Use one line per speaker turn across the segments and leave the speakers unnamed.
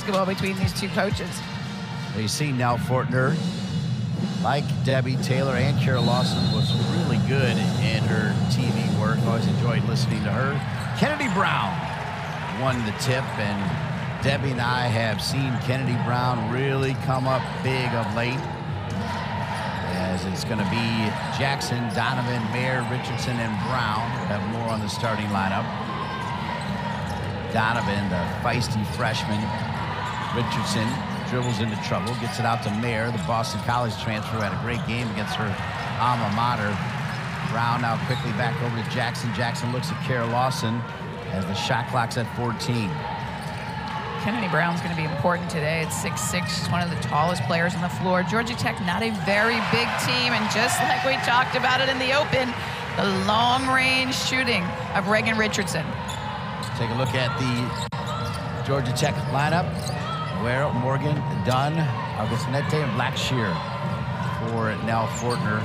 basketball between these two coaches.
You see Nell Fortner, like Debbie Taylor and Kara Lawson, was really good in her TV work. Always enjoyed listening to her. Kennedy Brown won the tip, and Debbie and I have seen Kennedy Brown really come up big of late, as it's going to be Jackson, Donovan, Mair, Richardson, and Brown. We'll have more on the starting lineup. Donovan, the feisty freshman. Richardson dribbles into trouble, gets it out to Mair, the Boston College transfer, had a great game against her alma mater. Brown now quickly back over to Jackson. Jackson looks at Kara Lawson as the shot clock's at 14.
Kennedy Brown's going to be important today at 6'6". She's one of the tallest players on the floor. Georgia Tech, not a very big team, and just like we talked about it in the open, the long-range shooting of Reagan Richardson.
Take a look at the Georgia Tech lineup. Where Morgan, Dunn, Augustinete, and Blackshear for Nell Fortner.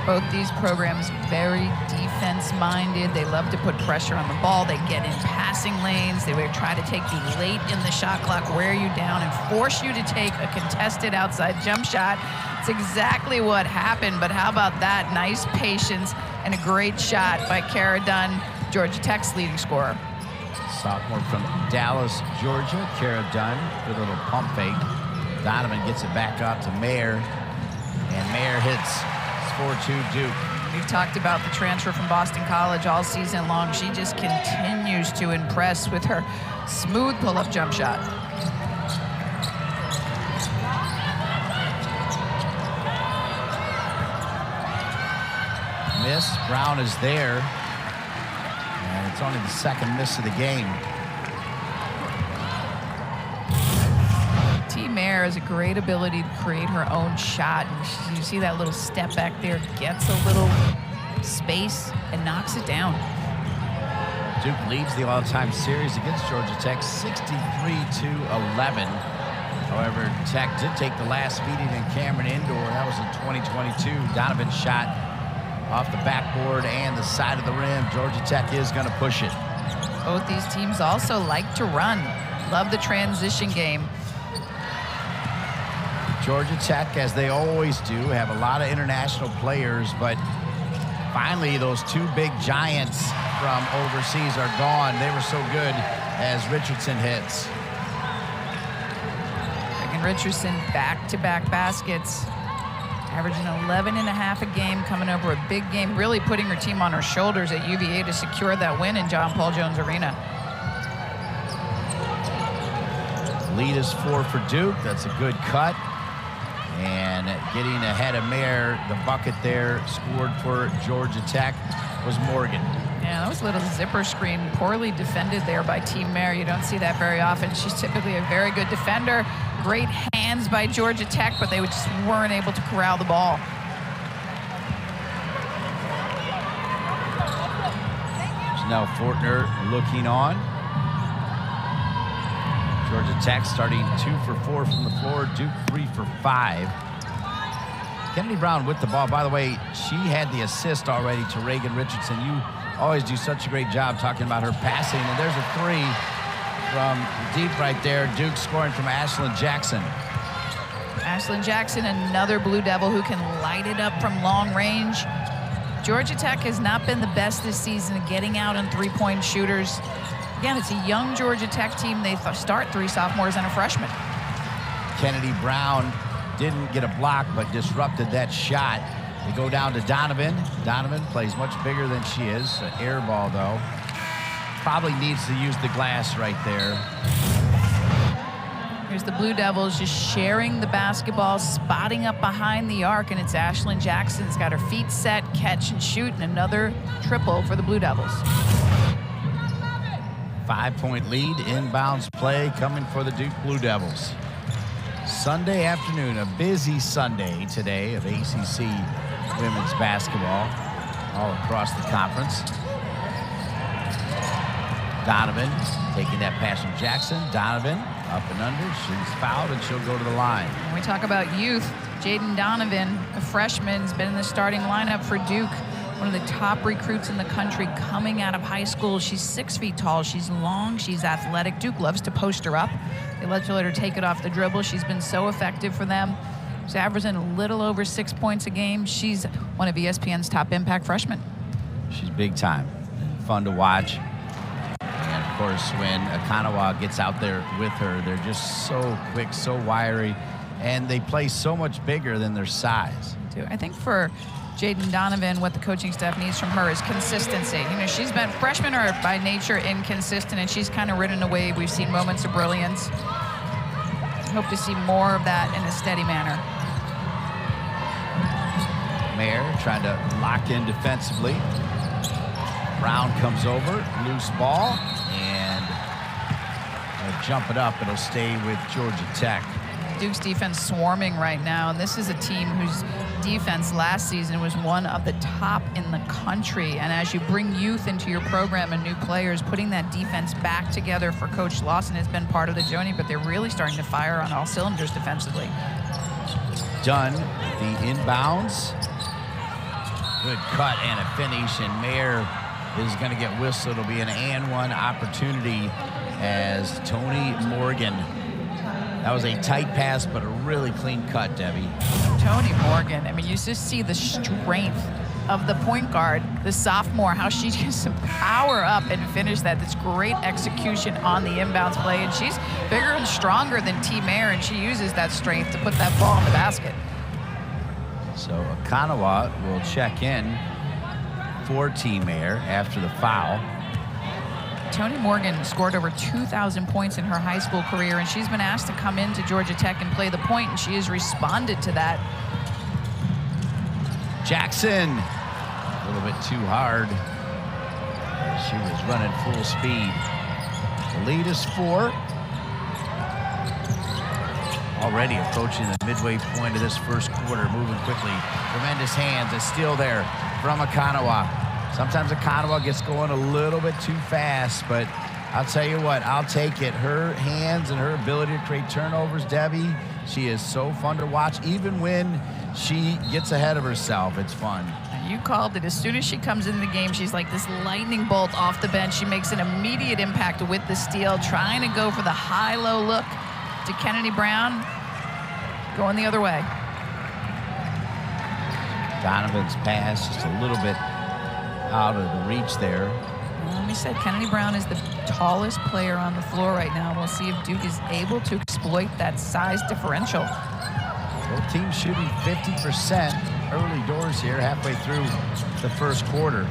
Both these programs very defense-minded. They love to put pressure on the ball. They get in passing lanes. They would try to take you late in the shot clock, wear you down, and force you to take a contested outside jump shot. It's exactly what happened, but how about that? Nice patience and a great shot by Kara Dunn, Georgia Tech's leading scorer.
Sophomore from Dallas, Georgia, Kara Dunn, with a little pump fake. Donovan gets it back out to Mair, and Mair hits. 4-2 Duke.
We've talked about the transfer from Boston College all season long. She just continues to impress with her smooth pull-up jump shot.
Miss. Brown is there. And it's only the second miss of the game.
Mair has a great ability to create her own shot. And you see that little step back there, gets a little space and knocks it down.
Duke leads the all-time series against Georgia Tech 63-11. However, Tech did take the last meeting in Cameron Indoor. That was in 2022. Donovan shot off the backboard and the side of the rim. Georgia Tech is going to push it.
Both these teams also like to run. Love the transition game.
Georgia Tech, as they always do, have a lot of international players, but finally those two big giants from overseas are gone. They were so good as Richardson hits.
Reagan Richardson, back-to-back baskets, averaging 11.5 a game, coming over a big game, really putting her team on her shoulders at UVA to secure that win in John Paul Jones Arena.
Lead is 4 for Duke. That's a good cut. And getting ahead of Mair, the bucket there scored for Georgia Tech was Morgan.
Yeah, that was a little zipper screen, poorly defended there by Team Mair. You don't see that very often. She's typically a very good defender. Great hands by Georgia Tech, but they just weren't able to corral the ball.
There's now Fortner looking on. Georgia Tech starting 2 for 4 from the floor. Duke 3 for 5. Kennedy Brown with the ball. By the way, she had the assist already to Reagan Richardson. You always do such a great job talking about her passing. And there's a 3 from deep right there. Duke scoring from Ashlyn Jackson.
Ashlyn Jackson, another Blue Devil who can light it up from long range. Georgia Tech has not been the best this season at getting out on three-point shooters. Again, it's a young Georgia Tech team. They start 3 sophomores and a freshman.
Kennedy Brown didn't get a block, but disrupted that shot. They go down to Donovan. Donovan plays much bigger than she is. An air ball, though. Probably needs to use the glass right there.
Here's the Blue Devils just sharing the basketball, spotting up behind the arc, and it's Ashlyn Jackson's got her feet set, catch and shoot, and another triple for the Blue Devils.
5-point lead, inbounds play coming for the Duke Blue Devils. Sunday afternoon, a busy Sunday today of ACC women's basketball all across the conference. Donovan taking that pass from Jackson. Donovan up and under. She's fouled and she'll go to the line.
When we talk about youth, Jaden Donovan, a freshman, has been in the starting lineup for Duke one of the top recruits in the country coming out of high school. She's 6 feet tall. She's long. She's athletic. Duke loves to post her up. They let her take it off the dribble. She's been so effective for them. She's averaging a little over 6 points a game. She's one of ESPN's top impact freshmen.
She's big time. Fun to watch. And, of course, when Okananwa gets out there with her, they're just so quick, so wiry, and they play so much bigger than their size.
I think for Jaden Donovan, what the coaching staff needs from her is consistency. You know, she's been, freshmen are by nature inconsistent, and she's kind of ridden a wave. We've seen moments of brilliance. Hope to see more of that in a steady manner.
Mair trying to lock in defensively. Brown comes over, loose ball, and they'll jump it up. It'll stay with Georgia Tech.
Duke's defense swarming right now, and this is a team whose defense last season was one of the top in the country. And as you bring youth into your program and new players, putting that defense back together for Coach Lawson has been part of the journey, but they're really starting to fire on all cylinders defensively.
Dunn, the inbounds. Good cut and a finish, and Mair is going to get whistled. It'll be an and one opportunity as Tony Morgan. That was a tight pass, but a really clean cut, Debbie.
Tony Morgan, I mean, you just see the strength of the point guard, the sophomore, how she just power up and finish that. That's great execution on the inbounds play, and she's bigger and stronger than Taina Mair, and she uses that strength to put that ball in the basket.
So Okananwa will check in for Taina Mair after the foul.
Tony Morgan scored over 2,000 points in her high school career, and she's been asked to come into Georgia Tech and play the point, and she has responded to that.
Jackson, a little bit too hard. She was running full speed. The lead is 4. Already approaching the midway point of this first quarter, moving quickly. Tremendous hands, it's still there from Okananwa. Sometimes Okananwa gets going a little bit too fast, but I'll tell you what, I'll take it. Her hands and her ability to create turnovers, Debbie, she is so fun to watch. Even when she gets ahead of herself, it's fun.
You called it. As soon as she comes in the game, she's like this lightning bolt off the bench. She makes an immediate impact with the steal, trying to go for the high-low look to Kennedy Brown, going the other way.
Donovan's pass just a little bit out of the reach there.
Well, we said Kennedy Brown is the tallest player on the floor right now. We'll see if Duke is able to exploit that size differential.
Both teams shooting 50% early doors here, halfway through the first quarter.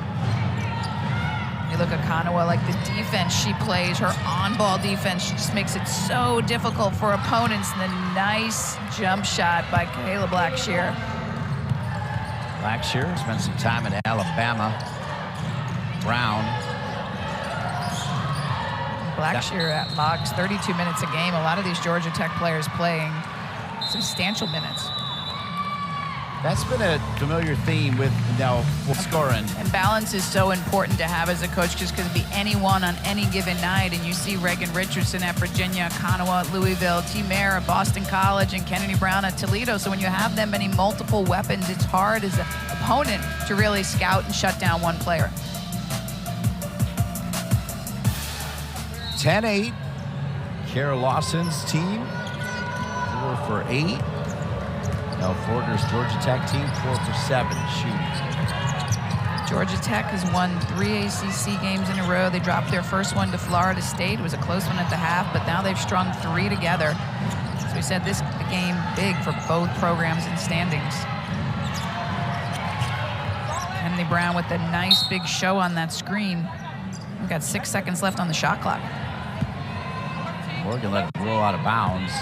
You look at Okananwa, like the defense she plays, her on-ball defense, she just makes it so difficult for opponents. And the nice jump shot by Kayla Blackshear.
Blackshear spent some time at Alabama. Brown.
Blackshear logs 32 minutes a game. A lot of these Georgia Tech players playing substantial minutes.
That's been a familiar theme with now scoring.
And balance is so important to have as a coach, just because it could be anyone on any given night. And you see Reagan Richardson at Virginia, Okananwa at Louisville, Taina Mair at Boston College, and Kennedy Brown at Toledo. So when you have that many multiple weapons, it's hard as an opponent to really scout and shut down one player.
10-8. Kara Lawson's team, 4 for 8. Now Fortner's Georgia Tech team, 4 for 7 shooting.
Georgia Tech has won 3 ACC games in a row. They dropped their first one to Florida State. It was a close one at the half, but now they've strung 3 together. As we said, this game big for both programs in standings. Kennedy Brown with a nice big show on that screen. We've got 6 seconds left on the shot clock.
Morgan let it roll out of bounds.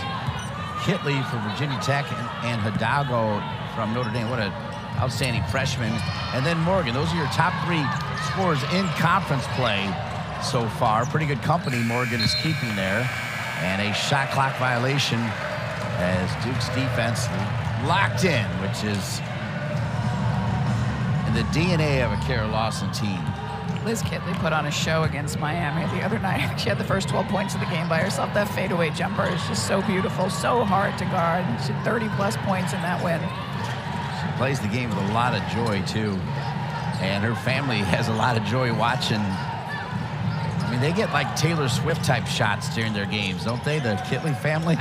Kitley for Virginia Tech and Hidalgo from Notre Dame. What an outstanding freshman. And then Morgan. Those are your top 3 scorers in conference play so far. Pretty good company Morgan is keeping there. And a shot clock violation as Duke's defense locked in, which is in the DNA of a Kara Lawson team.
Liz Kitley put on a show against Miami the other night. She had the first 12 points of the game by herself. That fadeaway jumper is just so beautiful, so hard to guard. She had 30-plus points in that win.
She plays the game with a lot of joy, too. And her family has a lot of joy watching. I mean, they get like Taylor Swift type shots during their games, don't they? The Kitley family.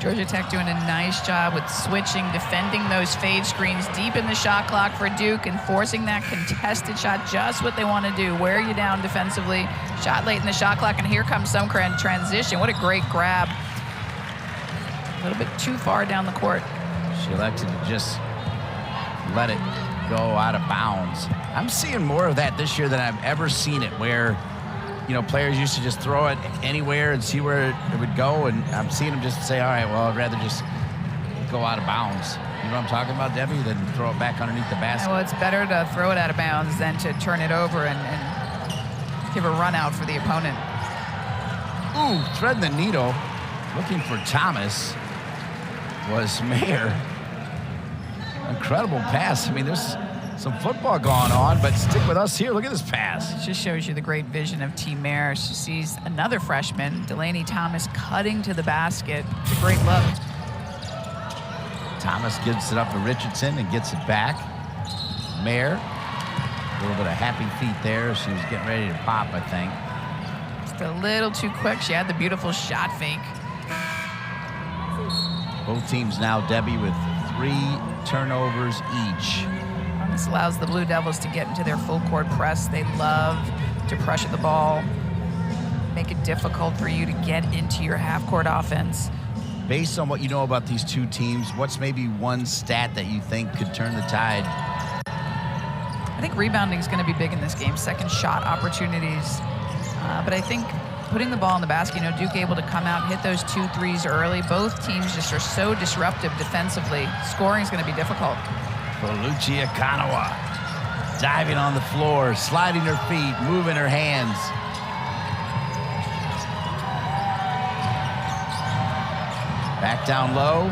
Georgia Tech doing a nice job with switching, defending those fade screens deep in the shot clock for Duke and forcing that contested shot, just what they want to do, wear you down defensively. Shot late in the shot clock, and here comes some transition. What a great grab. A little bit too far down the court.
She elected to just let it go out of bounds. I'm seeing more of that this year than I've ever seen it, where players used to just throw it anywhere and see where it would go, and I'm seeing them just say, all right, well, I'd rather just go out of bounds. You know what I'm talking about, Debbie? Than throw it back underneath the basket.
Well, it's better to throw it out of bounds than to turn it over and give a run out for the opponent.
Ooh, threading the needle, looking for Thomas, was Mair. Incredible pass. I mean, there's some football going on, but stick with us here. Look at this pass.
It just shows you the great vision of Taina Mair. She sees another freshman, Delaney Thomas, cutting to the basket. It's a great look.
Thomas gives it up to Richardson and gets it back. Mair, a little bit of happy feet there. She was getting ready to pop, I think.
Just a little too quick. She had the beautiful shot fake.
Both teams now, Debbie, with 3 turnovers each.
This allows the Blue Devils to get into their full court press. They love to pressure the ball, make it difficult for you to get into your half-court offense.
Based on what you know about these two teams, what's maybe one stat that you think could turn the tide?
I think rebounding is going to be big in this game, second shot opportunities. But I think putting the ball in the basket, Duke able to come out, hit those 2 threes early. Both teams just are so disruptive defensively. Scoring is going to be difficult.
Oluchi Okananwa diving on the floor, sliding her feet, moving her hands. Back down low.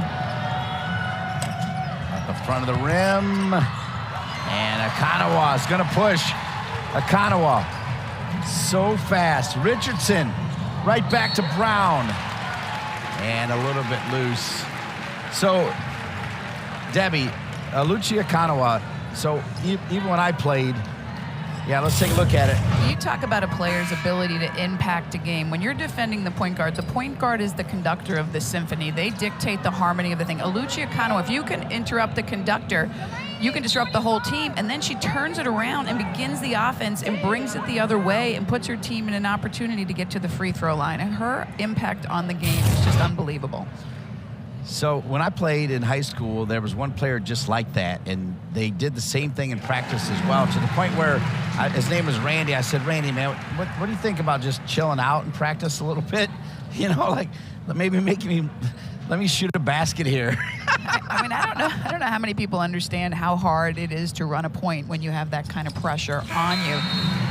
At the front of the rim. And Okananwa is going to push. Okananwa so fast. Richardson right back to Brown. And a little bit loose. So, Debbie, Oluchi Okananwa, so even when I played, let's take a look at it.
You talk about a player's ability to impact a game. When you're defending the point guard is the conductor of the symphony. They dictate the harmony of the thing. Oluchi Okananwa, if you can interrupt the conductor, you can disrupt the whole team. And then she turns it around and begins the offense and brings it the other way and puts her team in an opportunity to get to the free throw line. And her impact on the game is just unbelievable.
So when I played in high school, there was one player just like that, and they did the same thing in practice as well, to the point where his name was Randy. I said, Randy, man, what do you think about just chilling out and practice a little bit? Like maybe let me shoot a basket here.
I mean, I don't know how many people understand how hard it is to run a point when you have that kind of pressure on you.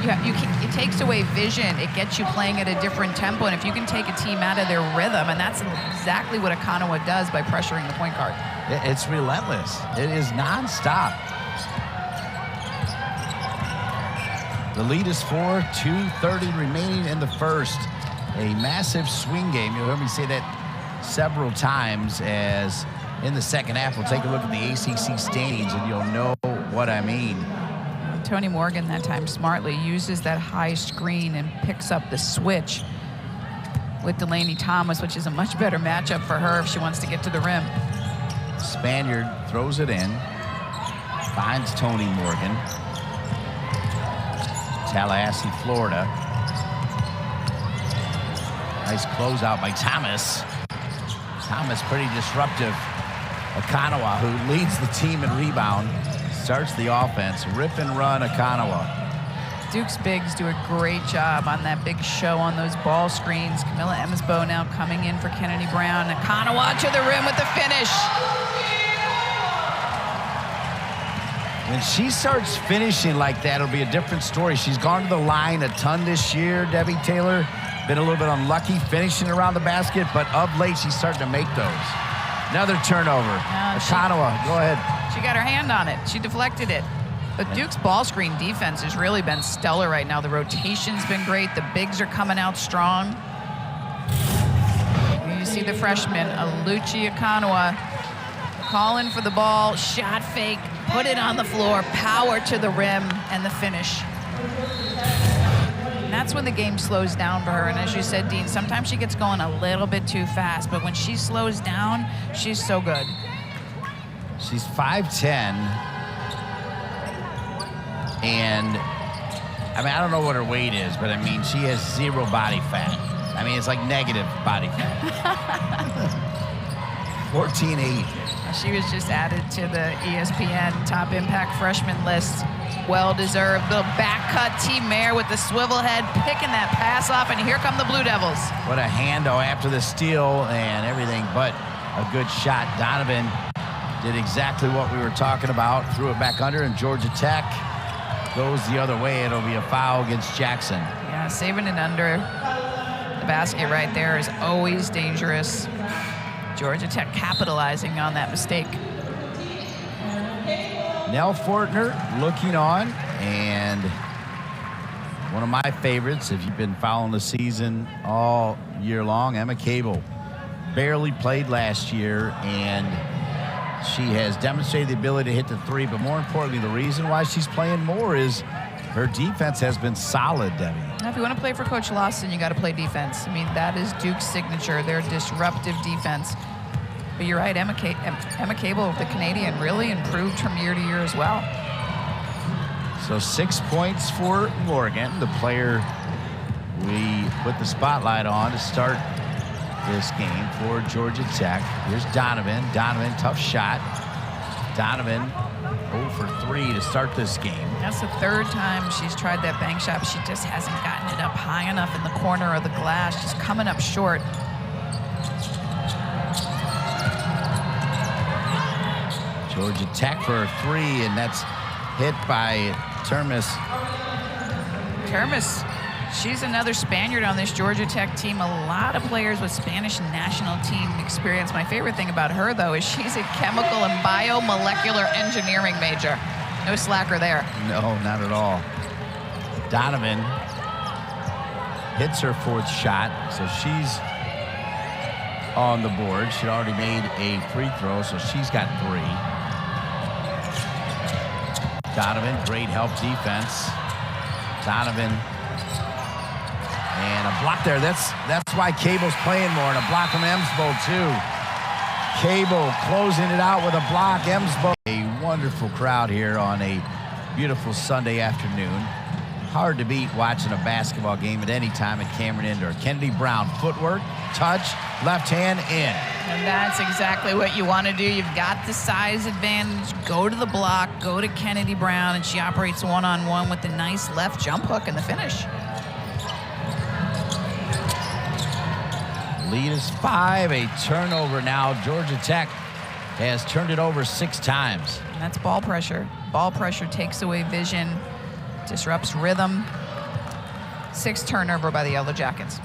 It takes away vision. It gets you playing at a different tempo. And if you can take a team out of their rhythm, and that's exactly what Okananwa does by pressuring the point guard.
It's relentless. It is nonstop. The lead is 4, 2:30 remaining in the first. A massive swing game. You'll hear me say that several times, as in the second half, we'll take a look at the ACC standings and you'll know what I mean.
Tony Morgan that time smartly uses that high screen and picks up the switch with Delaney Thomas, which is a much better matchup for her if she wants to get to the rim.
Spaniard throws it in, finds Tony Morgan. Tallahassee, Florida. Nice closeout by Thomas. Thomas pretty disruptive. Okananwa, who leads the team in rebound, starts the offense. Rip and run Okananwa.
Duke's bigs do a great job on that big show on those ball screens. Camilla Emmesbo now coming in for Kennedy Brown. Okananwa to the rim with the finish.
When she starts finishing like that, it'll be a different story. She's gone to the line a ton this year, Debbie Taylor. Been a little bit unlucky finishing around the basket, but of late, she's starting to make those. Another turnover. Okananwa, go ahead.
She got her hand on it. She deflected it. But Duke's ball screen defense has really been stellar right now. The rotation's been great. The bigs are coming out strong. You see the freshman, Oluchi Okananwa, calling for the ball. Shot fake. put it on the floor, power to the rim, and the finish. And that's when the game slows down for her. And as you said, Dean, sometimes she gets going a little bit too fast, but when she slows down, she's so good.
She's 5'10", and I mean, I don't know what her weight is, but I mean, she has 0 body fat. I mean, it's like negative body fat. 14.8.
She was just added to the ESPN top impact freshman list. Well-deserved. Little back cut. Taina Mair with the swivel head, picking that pass off, and here come the Blue Devils.
What a handle after the steal and everything, but a good shot. Donovan did exactly what we were talking about. Threw it back under, and Georgia Tech goes the other way. It'll be a foul against Jackson.
Yeah, saving it under the basket right there is always dangerous. Georgia Tech capitalizing on that mistake.
Nell Fortner looking on, and one of my favorites, if you've been following the season all year long, Emma Cable. Barely played last year, and she has demonstrated the ability to hit the three, but more importantly, the reason why she's playing more is her defense has been solid, Debbie.
Now, if you want to play for Coach Lawson, you got to play defense. I mean, that is Duke's signature, their disruptive defense. But you're right, Emma Cable, the Canadian, really improved from year to year as well.
So 6 points for Morgan, the player we put the spotlight on to start this game for Georgia Tech. Here's Donovan. Donovan, tough shot. Donovan 0 for 3 to start this game.
That's the third time she's tried that bank shot, but she just hasn't gotten it up high enough in the corner of the glass, just coming up short.
Georgia Tech for a 3, and that's hit by Termes.
Termes, she's another Spaniard on this Georgia Tech team. A lot of players with Spanish national team experience. My favorite thing about her, though, is she's a chemical and biomolecular engineering major. No slacker there.
No, not at all. Donovan hits her 4th shot, so she's on the board. She'd already made a free throw, so she's got 3. Donovan, great help defense. Donovan, and a block there. That's why Cable's playing more, and a block from Emsbo too. Cable closing it out with a block. Emsbo. A wonderful crowd here on a beautiful Sunday afternoon. Hard to beat watching a basketball game at any time at Cameron Indoor. Kennedy Brown, footwork, touch, left hand in.
And that's exactly what you want to do. You've got the size advantage. Go to the block, go to Kennedy Brown, and she operates one-on-one with the nice left jump hook and the finish.
Lead is 5, a turnover now. Georgia Tech has turned it over 6 times.
And that's ball pressure. Ball pressure takes away vision, disrupts rhythm. 6th turnover by the Yellow Jackets.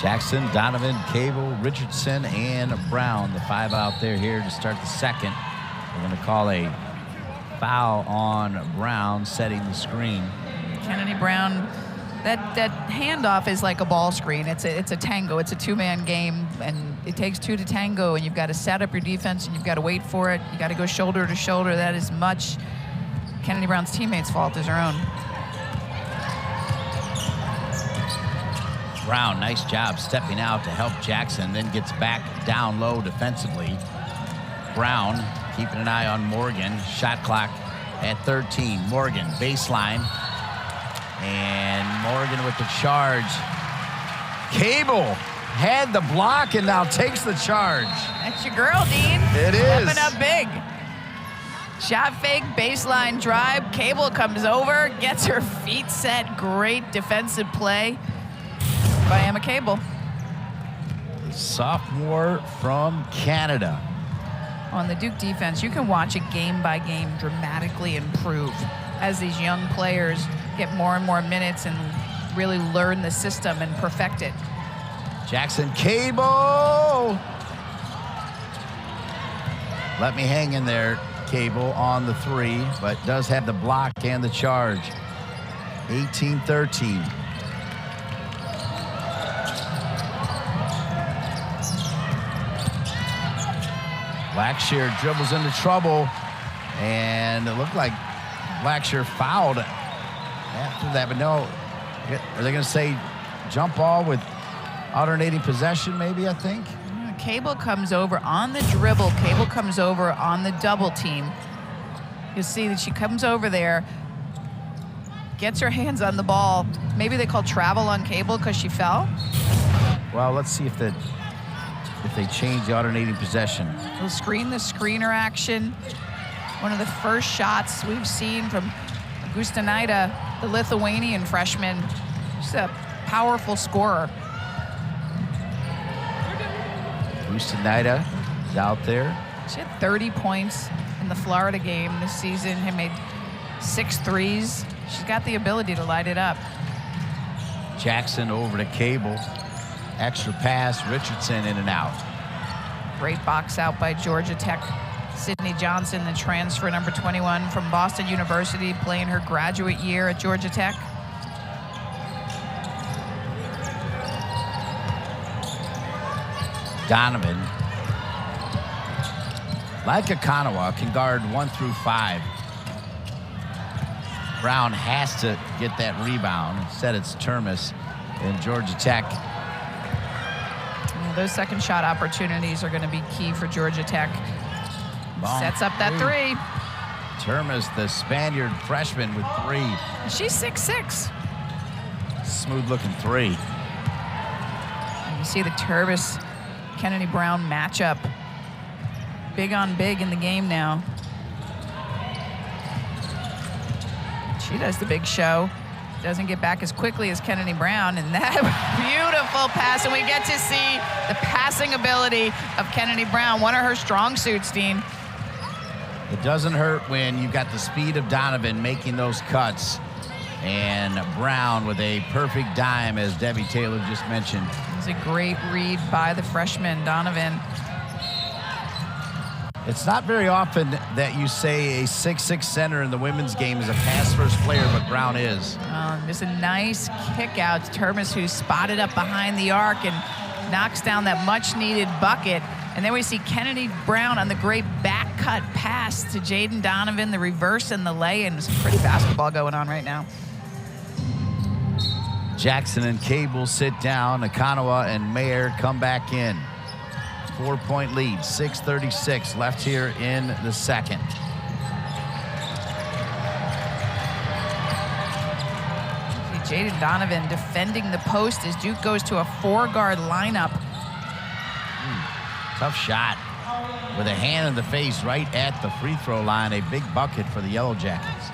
Jackson, Donovan, Cable, Richardson, and Brown, the 5 out there here to start the second. We're going to call a foul on Brown, setting the screen.
Kennedy Brown, that handoff is like a ball screen. It's a tango. It's a 2-man game, and it takes 2 to tango, and you've got to set up your defense, and you've got to wait for it. You got to go shoulder to shoulder. That is much Kennedy Brown's teammates' fault as her own.
Brown, nice job stepping out to help Jackson, then gets back down low defensively. Brown keeping an eye on Morgan. Shot clock at 13. Morgan, baseline. And Morgan with the charge. Cable had the block and now takes the charge.
That's your girl, Dean.
It is.
Stepping up big. Shot fake, baseline drive. Cable comes over, gets her feet set. Great defensive play by Emma Cable.
Sophomore from Canada.
On the Duke defense, you can watch it game by game dramatically improve as these young players get more and more minutes and really learn the system and perfect it.
Jackson, Cable. Let me hang in there, Cable, on the 3, but does have the block and the charge. 18-13. Blackshear dribbles into trouble, and it looked like Blackshear fouled after that, but no. Are they going to say jump ball with alternating possession, maybe, I think?
Cable comes over on the dribble. Cable comes over on the double team. You'll see that she comes over there, gets her hands on the ball. Maybe they call travel on Cable because she fell.
Well, let's see if they change the alternating possession.
We'll screen the screener action. One of the first shots we've seen from Gustenaita, the Lithuanian freshman. She's a powerful scorer.
Gustenaita is out there.
She had 30 points in the Florida game this season. Had made 6 threes. She's got the ability to light it up.
Jackson over to Cable. Extra pass, Richardson in and out.
Great box out by Georgia Tech. Sydney Johnson, the transfer, number 21 from Boston University, playing her graduate year at Georgia Tech.
Donovan, like Okananwa, can guard 1 through 5. Brown has to get that rebound. Instead, it's Termes in Georgia Tech.
Those second shot opportunities are going to be key for Georgia Tech.
Long
Sets up that three.
Termes, the Spaniard freshman, with 3.
She's 6'6".
Smooth-looking 3.
And you see the Termes Kennedy Brown matchup. Big on big in the game now. She does the big show. Doesn't get back as quickly as Kennedy Brown, and that beautiful pass. And we get to see the passing ability of Kennedy Brown, one of her strong suits, Dean.
It doesn't hurt when you've got the speed of Donovan making those cuts, and Brown with a perfect dime, as Debbie Taylor just mentioned.
It was a great read by the freshman, Donovan.
It's not very often that you say a 6'6" center in the women's game is a pass-first player, but Brown is.
There's a nice kick out to Termes, who's spotted up behind the arc and knocks down that much-needed bucket. And then we see Kennedy Brown on the great back cut pass to Jaden Donovan, the reverse and the lay-in. There's some pretty basketball going on right now.
Jackson and Cable sit down. Okananwa and Mair come back in. 4-point lead, 6:36 left here in the second.
See Jaden Donovan defending the post as Duke goes to a 4-guard lineup.
Tough shot with a hand in the face right at the free throw line. A big bucket for the Yellow Jackets.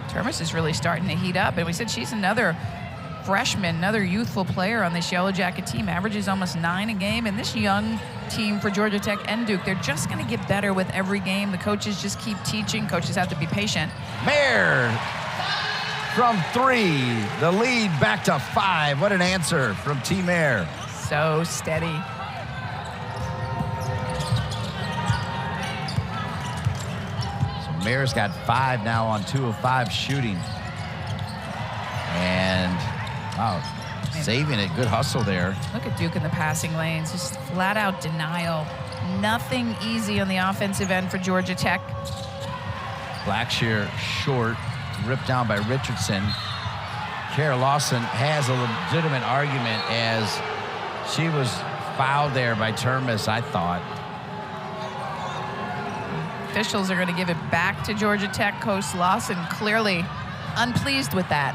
Termes is really starting to heat up, and we said she's another freshman, another youthful player on this Yellow Jacket team. Averages almost 9 a game, and this young team for Georgia Tech and Duke, they're just going to get better with every game. The coaches just keep teaching. Coaches have to be patient.
Mair from 3. The lead back to 5. What an answer from Team Mair.
So steady.
So Mair's got 5 now on 2 of 5 shooting. And wow, saving it. Good hustle there.
Look at Duke in the passing lanes. Just flat out denial. Nothing easy on the offensive end for Georgia Tech.
Blackshear short, ripped down by Richardson. Kara Lawson has a legitimate argument, as she was fouled there by Termes, I thought.
Officials are going to give it back to Georgia Tech. Coach Lawson clearly unpleased with that.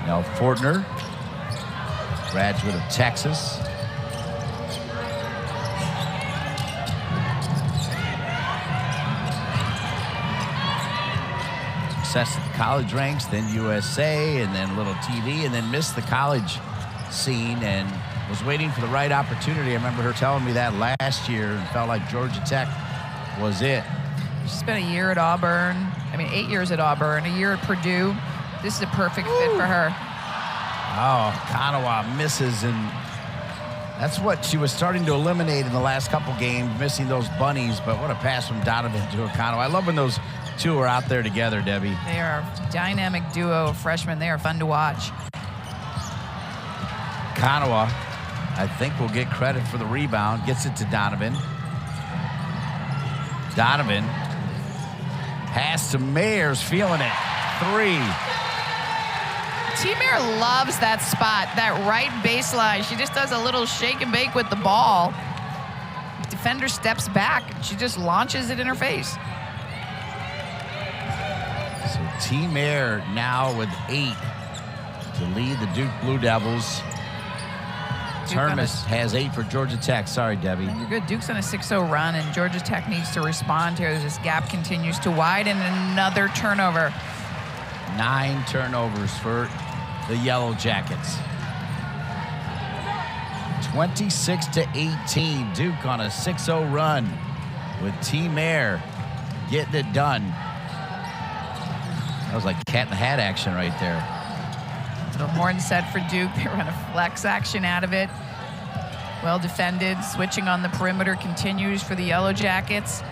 Now Fortner, graduate of Texas. Success at the college ranks, then USA, and then a little TV, and then missed the college scene and was waiting for the right opportunity. I remember her telling me that last year and felt like Georgia Tech was it.
She spent a year at Auburn. 8 years at Auburn, a year at Purdue. This is a perfect fit for her.
Oh, Okananwa misses, and that's what she was starting to eliminate in the last couple games, missing those bunnies. But what a pass from Donovan to Okananwa. I love when those Two are out there together, Debbie.
They are a dynamic duo of freshmen. They are fun to watch.
Okananwa, I think, will get credit for the rebound. Gets it to Donovan. Donovan. Pass to Mair's feeling it. Three.
Mair loves that spot, that right baseline. She just does a little shake and bake with the ball. Defender steps back. She just launches it in her face.
So Mair now with 8 to lead the Duke Blue Devils. Termes has 8 for Georgia Tech. Sorry, Debbie.
You're good. Duke's on a 6-0 run, and Georgia Tech needs to respond here as this gap continues to widen. Another turnover.
9 turnovers for the Yellow Jackets. 26-18. Duke on a 6-0 run with Mair getting it done. That was like cat in the hat action right there.
Little horn set for Duke. They run a flex action out of it. Well defended. Switching on the perimeter continues for the Yellow Jackets.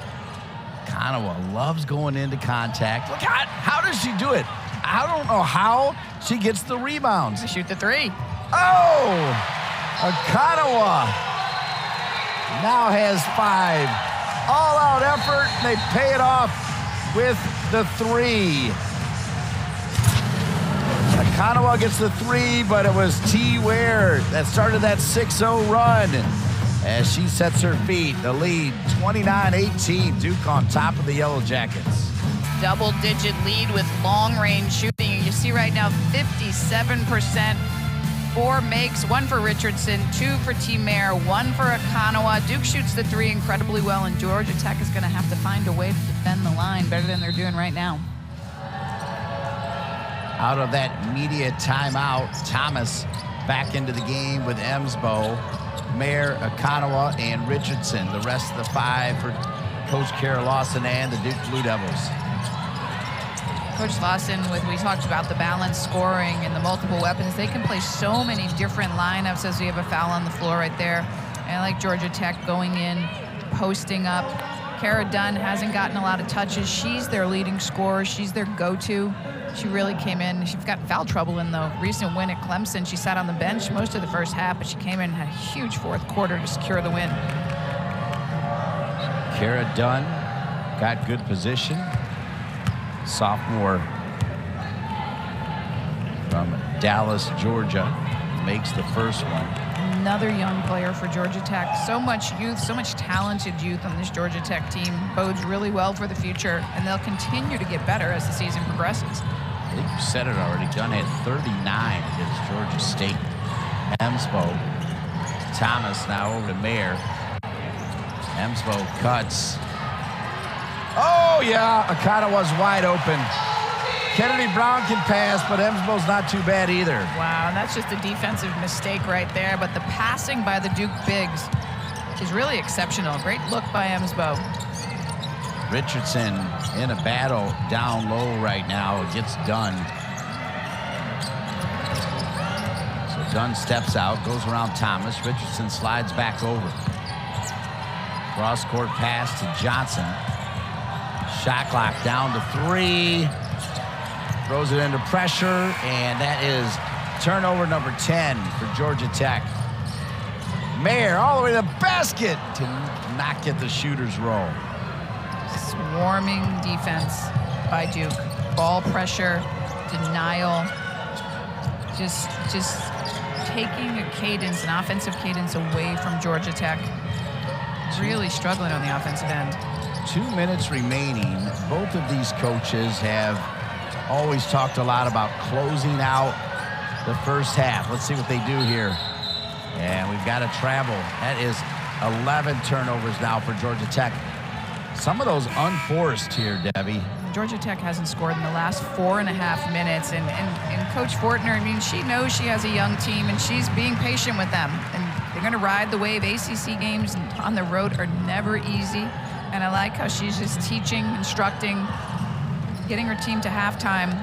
Okananwa loves going into contact. Look, how does she do it? I don't know how she gets the rebounds.
They shoot the three.
Oh! Okananwa now has 5. All-out effort, and they pay it off with the 3. Okananwa gets the 3, but it was Mair that started that 6-0 run as she sets her feet. The lead, 29-18. Duke on top of the Yellow Jackets.
Double-digit lead with long-range shooting. You see right now 57%. 4 makes, 1 for Richardson, 2 for Mair, 1 for Okananwa. Duke shoots the 3 incredibly well, and Georgia Tech is going to have to find a way to defend the line better than they're doing right now.
Out of that media timeout, Thomas back into the game with Emsbo, Mair, Okananwa, and Richardson. The rest of the 5 for Coach Kara Lawson and the Duke Blue Devils.
Coach Lawson, we talked about the balanced scoring and the multiple weapons. They can play so many different lineups as we have a foul on the floor right there. And I like Georgia Tech going in, posting up. Kara Dunn hasn't gotten a lot of touches. She's their leading scorer. She's their go-to. She really came in. She's got foul trouble in the recent win at Clemson. She sat on the bench most of the first half, but she came in and had a huge fourth quarter to secure the win.
Kara Dunn got good position. Sophomore from Dallas, Georgia, makes the first one.
Another young player for Georgia Tech. So much youth, so much talented youth on this Georgia Tech team. Bodes really well for the future, and they'll continue to get better as the season progresses.
I think you said it already. Dunn had 39 against Georgia State. Emsbo. Thomas now over to Mair. Emsbo cuts. Oh, yeah, Okananwa's wide open. Kennedy Brown can pass, but Emsbo's not too bad either.
Wow, that's just a defensive mistake right there, but the passing by the Duke bigs is really exceptional. Great look by Emsbo.
Richardson in a battle down low right now against Dunn. So Dunn steps out, goes around Thomas. Richardson slides back over. Cross-court pass to Johnson. Shot clock down to 3. Throws it into pressure, and that is turnover number 10 for Georgia Tech. Mair all the way to the basket to not get the shooter's roll.
Swarming defense by Duke. Ball pressure, denial, just taking a cadence, an offensive cadence away from Georgia Tech. Really struggling on the offensive end.
2 minutes remaining. Both of these coaches have always talked a lot about closing out the first half. Let's see what they do here. And we've got to travel. That is 11 turnovers now for Georgia Tech. Some of those unforced here, Debbie.
Georgia Tech hasn't scored in the last 4.5 minutes. And Coach Fortner, I mean, she knows she has a young team, and she's being patient with them. And they're going to ride the wave. ACC games on the road are never easy. And I like how she's just teaching, instructing, getting her team to halftime.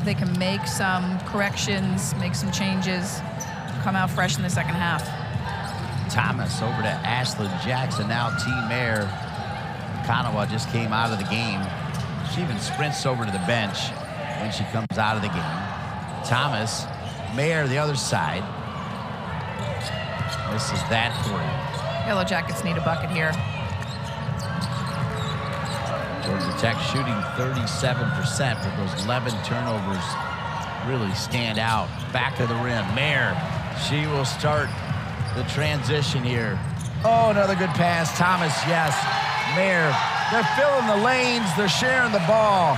They can make some corrections, make some changes, come out fresh in the second half.
Thomas over to Ashlyn Jackson. Now Mair. Okananwa just came out of the game. She even sprints over to the bench when she comes out of the game. Thomas, Mair, the other side. Misses that three.
Yellow Jackets need a bucket here.
Georgia Tech shooting 37%, but those 11 turnovers really stand out. Back of the rim, Mair. She will start the transition here. Oh, another good pass. Thomas, yes. Mair. They're filling the lanes. They're sharing the ball.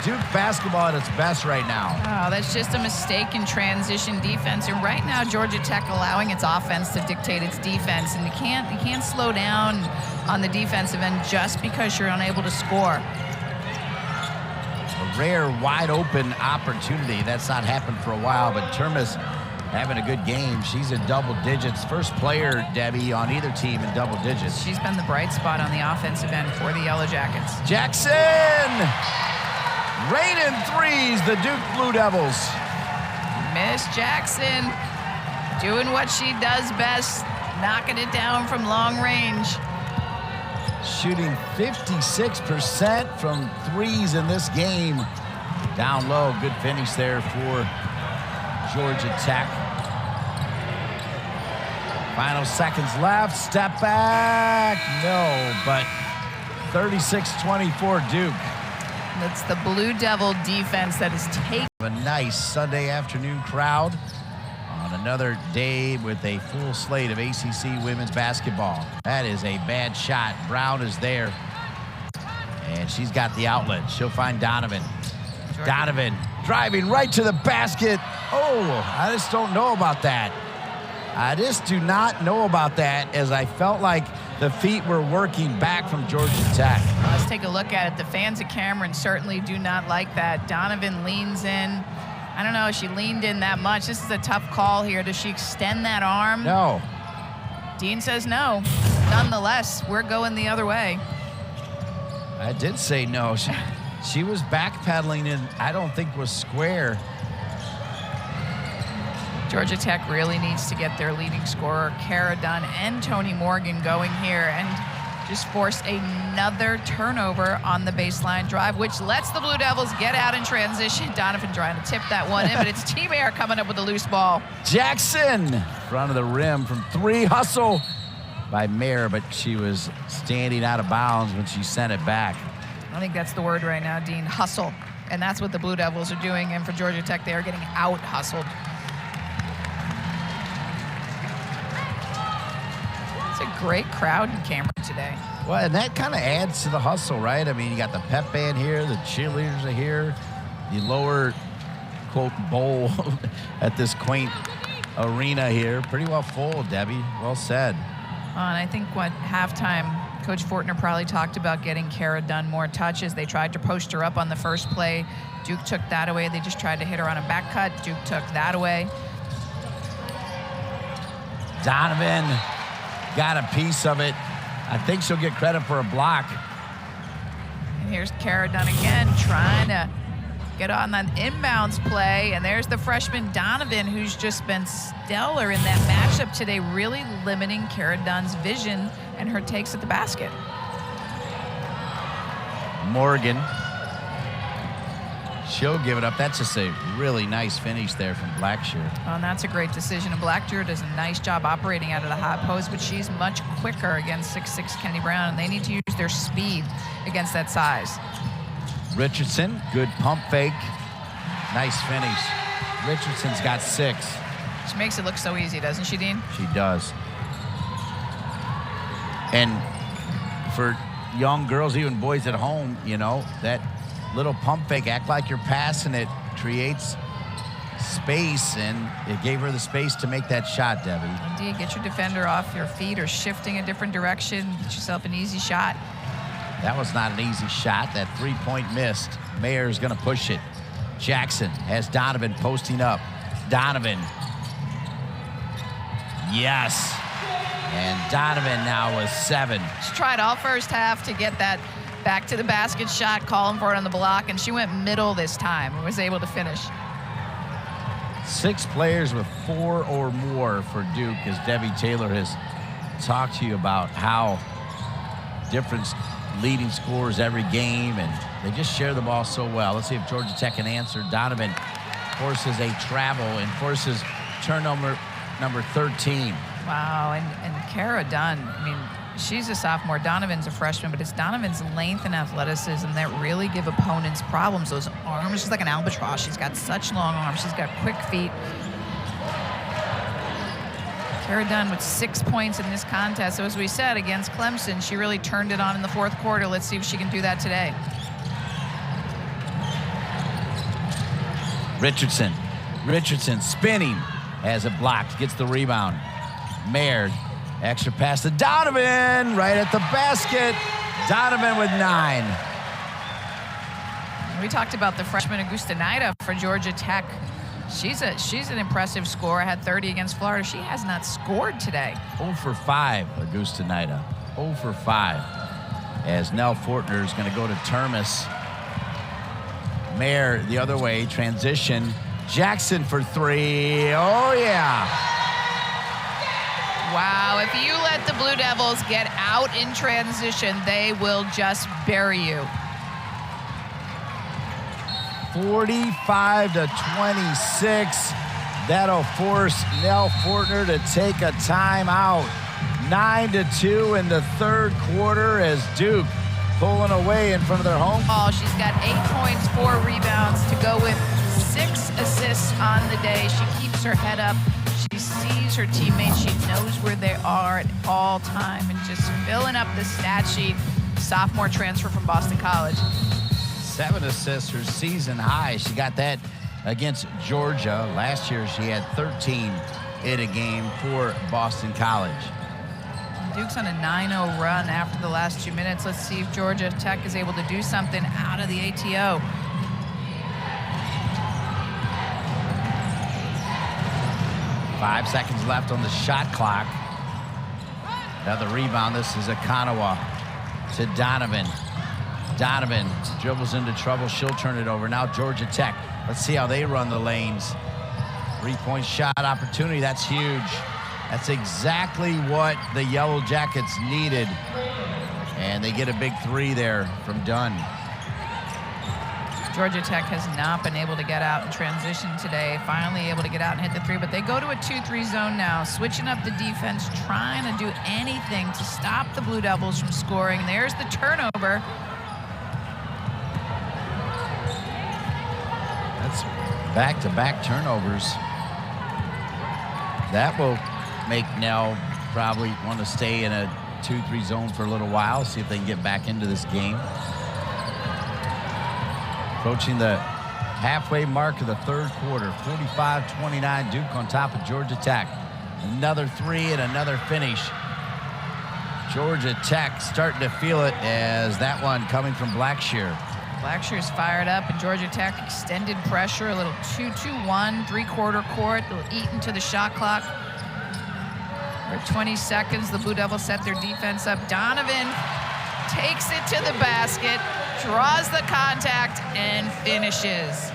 Duke basketball at its best right now.
Oh, that's just a mistake in transition defense. And right now, Georgia Tech allowing its offense to dictate its defense. And you can't slow down on the defensive end just because you're unable to score.
A rare wide open opportunity. That's not happened for a while, but Termes having a good game. She's in double digits. First player, Debbie, on either team in double digits.
She's been the bright spot on the offensive end for the Yellow Jackets.
Jackson! Raining threes, the Duke Blue Devils.
Miss Jackson doing what she does best, knocking it down from long range.
Shooting 56% from threes in this game. Down low, good finish there for Georgia Tech. Final seconds left, step back, no, but 36-24 Duke.
It's the Blue Devil defense that is taking.
A nice Sunday afternoon crowd on another day with a full slate of ACC women's basketball. That is a bad shot. Brown is there, and she's got the outlet. She'll find Donovan. Donovan driving right to the basket. Oh, I just don't know about that. I just do not know about that, as I felt like the feet were working back from Georgia Tech.
Let's take a look at it. The fans of Cameron certainly do not like that. Donovan leans in. I don't know if she leaned in that much. This is a tough call here. Does she extend that arm?
No.
Dean says no. Nonetheless, we're going the other way.
I did say no. She was backpedaling and I don't think was square.
Georgia Tech really needs to get their leading scorer, Kara Dunn, and Toni Morgan going here and just force another turnover on the baseline drive, which lets the Blue Devils get out in transition. Donovan trying to tip that one in, but it's Taina Mair coming up with a loose ball.
Jackson, front of the rim from three, hustle by Mair, but she was standing out of bounds when she sent it back.
I think that's the word right now, Dean, hustle. And that's what the Blue Devils are doing, and for Georgia Tech, they are getting out-hustled. It's a great crowd in Cameron today.
Well, and that kind of adds to the hustle, right? I mean, you got the pep band here, the cheerleaders are here, the lower, quote, bowl at this quaint arena here. Pretty well full, Debbie. Well said.
And I think what halftime, Coach Fortner probably talked about getting Kara Dunn more touches. They tried to post her up on the first play. Duke took that away. They just tried to hit her on a back cut. Duke took that away.
Donovan got a piece of it. I think she'll get credit for a block.
And here's Kara Dunn again, trying to get on that inbounds play. And there's the freshman Donovan, who's just been stellar in that matchup today, really limiting Kara Dunn's vision and her takes at the basket.
Morgan. She'll give it up. That's just a really nice finish there from Blackshear.
Well, and that's a great decision. And Blackshear does a nice job operating out of the high post, but she's much quicker against 6'6" Kennedy Brown, and they need to use their speed against that size.
Richardson, good pump fake. Nice finish. Richardson's got 6.
She makes it look so easy, doesn't she, Dean?
She does. And for young girls, even boys at home, you know, that little pump fake, act like you're passing it, creates space, and it gave her the space to make that shot, Debbie.
Indeed, get your defender off your feet or shifting a different direction, get yourself an easy shot.
That was not an easy shot. That three-point missed. Mair's gonna push it. Jackson has Donovan posting up. Donovan. Yes. And Donovan now with 7.
She tried all first half to get that back to the basket shot, calling for it on the block, and she went middle this time and was able to finish.
6 players with 4 or more for Duke, as Debbie Taylor has talked to you about how different leading scorers every game, and They just share the ball so well. Let's see if Georgia Tech can answer. Donovan forces a travel and forces turnover number 13.
Wow, and Kara Dunn, I mean, she's a sophomore. Donovan's a freshman, but it's Donovan's length and athleticism that really give opponents problems. Those arms, she's like an albatross. She's got such long arms. She's got quick feet. Kara Dunn with 6 points in this contest. So as we said, against Clemson, she really turned it on in the fourth quarter. Let's see if she can do that today.
Richardson spinning, has it blocked, gets the rebound. Mair, extra pass to Donovan, right at the basket. Donovan with 9.
We talked about the freshman Okananwa for Georgia Tech. She's an impressive scorer. Had 30 against Florida. She has not scored today.
0 for 5, Okananwa. 0 for 5. As Nell Fortner is going to go to Termes. Mair the other way, transition. Jackson for 3. Oh, yeah.
Wow, if you let the Blue Devils get out in transition, they will just bury you.
45-26. That'll force Nell Fortner to take a timeout. 9-2 in the third quarter as Duke pulling away in front of their home.
Oh, she's got 8 points, 4 rebounds to go with 6 assists on the day. She keeps her head up. She sees her teammates. She knows where they are at all time and just filling up the stat sheet. Sophomore transfer from Boston College.
7 assists, her season high. She got that against Georgia. Last year, she had 13 in a game for Boston College.
Duke's on a 9-0 run after the last 2 minutes. Let's see if Georgia Tech is able to do something out of the ATO.
Five seconds left on the shot clock. Now the rebound. This is Okananwa to Donovan. Donovan dribbles into trouble. She'll turn it over. Now Georgia Tech. Let's see how they run the lanes. 3-point shot opportunity. That's huge. That's exactly what the Yellow Jackets needed. And they get a big 3 there from Dunn.
Georgia Tech has not been able to get out in transition today. Finally able to get out and hit the 3, but they go to a 2-3 zone now, switching up the defense, trying to do anything to stop the Blue Devils from scoring. There's the turnover.
That's back-to-back turnovers. That will make Nell probably want to stay in a 2-3 zone for a little while, see if they can get back into this game. Approaching the halfway mark of the third quarter. 45-29, Duke on top of Georgia Tech. Another 3 and another finish. Georgia Tech starting to feel it as that one coming from Blackshear.
Blackshear's fired up, and Georgia Tech extended pressure, a little 2-2-1, three-quarter court. They'll eat into the shot clock. For 20 seconds, the Blue Devils set their defense up. Donovan takes it to the basket, draws the contact, and finishes.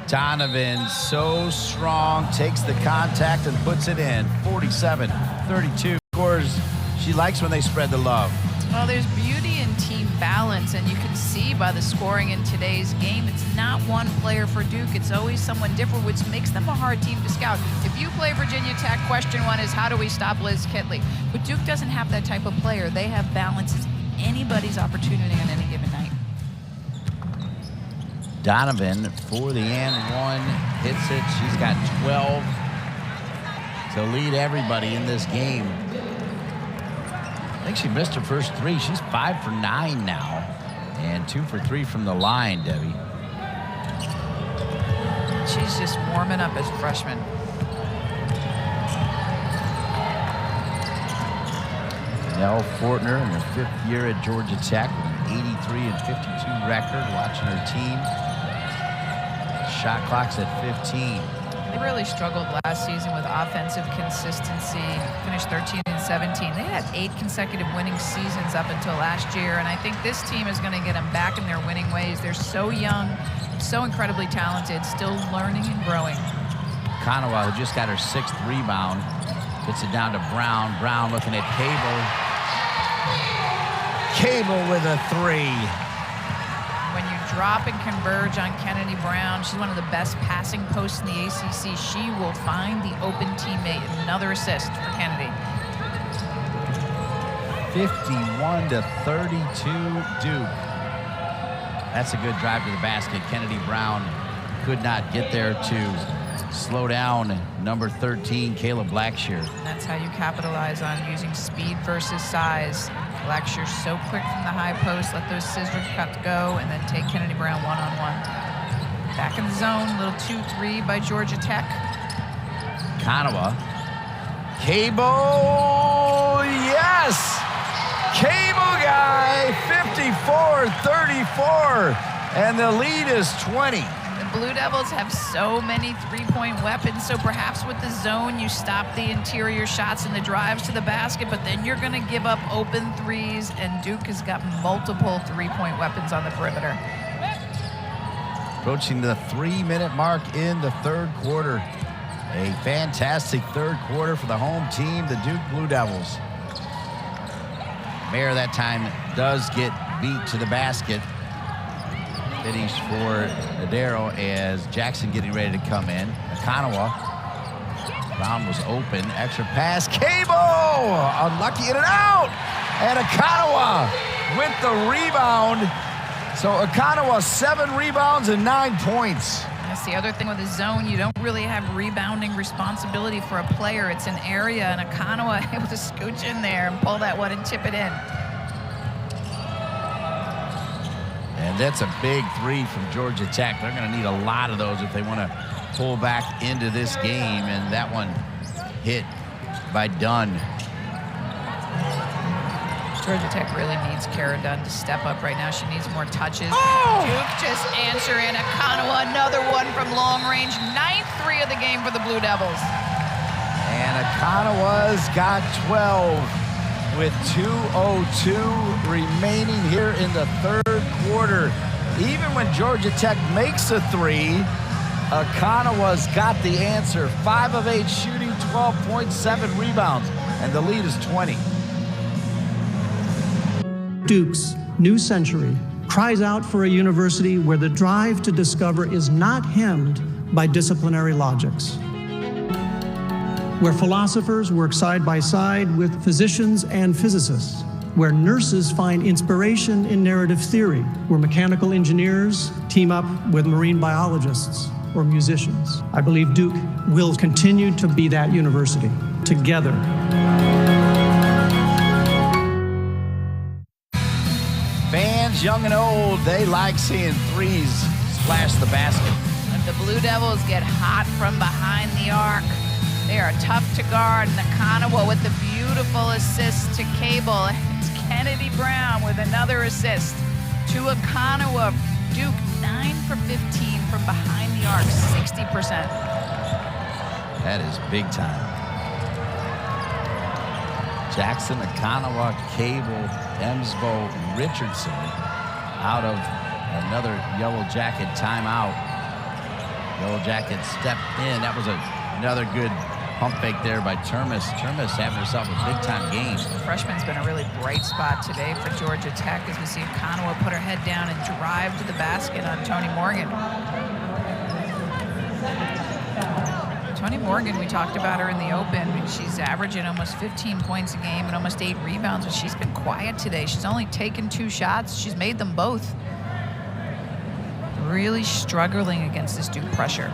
Donovan, so strong, takes the contact and puts it in. 47-32. Scores. She likes when they spread the love.
Well, there's beauty in team balance, and you can see by the scoring in today's game, it's not one player for Duke. It's always someone different, which makes them a hard team to scout. If you play Virginia Tech, question one is, how do we stop Liz Kitley? But Duke doesn't have that type of player. They have balance. It's anybody's opportunity on any given night.
Donovan for the and one, hits it. She's got 12 to lead everybody in this game. I think she missed her first 3. She's 5 for 9 now, and 2 for 3 from the line, Debbie.
She's just warming up as a freshman.
Nell Fortner in her 5th year at Georgia Tech with an 83-52 record, watching her team. Shot clock's at 15.
They really struggled last season with offensive consistency, finished 13-17. They had 8 consecutive winning seasons up until last year, and I think this team is going to get them back in their winning ways. They're so young, so incredibly talented, still learning and growing.
Okananwa, who just got her 6th rebound, gets it down to Brown. Brown looking at Cable. Cable with a three.
When you drop and converge on Kennedy Brown, she's one of the best passing posts in the ACC. She will find the open teammate. Another assist for Kennedy.
51-32 Duke. That's a good drive to the basket. Kennedy Brown could not get there to slow down number 13, Kayla Blackshear.
That's how you capitalize on using speed versus size. Blackshear so quick from the high post, let those scissor cuts go, and then take Kennedy Brown one-on-one. Back in the zone, little 2-3 by Georgia Tech.
Okananwa. Cable, yes! Cable guy, 54-34, and the lead is 20.
The Blue Devils have so many three-point weapons, so perhaps with the zone, you stop the interior shots and the drives to the basket, but then you're going to give up open threes, and Duke has got multiple three-point weapons on the perimeter.
Approaching the 3-minute mark in the third quarter. A fantastic third quarter for the home team, the Duke Blue Devils. Mair that time does get beat to the basket. Finish for Adero as Jackson getting ready to come in. Okananwa. Brown was open. Extra pass. Cable! Unlucky in and out! And Okananwa with the rebound. So Okananwa, 7 rebounds and 9 points.
That's the other thing with the zone. You don't really have rebounding responsibility for a player. It's an area, and Okananwa able to scooch in there and pull that one and tip it in.
And that's a big three from Georgia Tech. They're going to need a lot of those if they want to pull back into this game. And that one hit by Dunn.
Georgia Tech really needs Kara Dunn to step up right now. She needs more touches.
Oh!
Duke just answer in. Okananwa, another one from long range. 9th three of the game for the Blue Devils.
And Okananwa's got 12 with 2:02 remaining here in the third quarter. Even when Georgia Tech makes a three, Okananwa's got the answer. 5 of 8 shooting, 12.7 rebounds, and the lead is 20.
Duke's new century cries out for a university where the drive to discover is not hemmed by disciplinary logics, where philosophers work side by side with physicians and physicists, where nurses find inspiration in narrative theory, where mechanical engineers team up with marine biologists or musicians. I believe Duke will continue to be that university, together.
Fans, young and old, they like seeing threes splash the basket.
If the Blue Devils get hot from behind the arc, they are tough to guard. And Okananwa with the beautiful assist to Cable. It's Kennedy Brown with another assist to Okananwa. Duke 9 for 15 from behind the arc, 60%.
That is big time. Jackson, Okananwa, Cable, Emsbo, Richardson out of another Yellow Jacket timeout. Yellow Jacket stepped in. That was another good pump fake there by Termes. Termes having herself a big-time game.
The freshman's been a really bright spot today for Georgia Tech as we see Okananwa put her head down and drive to the basket on Toni Morgan. Toni Morgan, we talked about her in the open. She's averaging almost 15 points a game and almost 8 rebounds, but she's been quiet today. She's only taken 2 shots. She's made them both. Really struggling against this Duke pressure.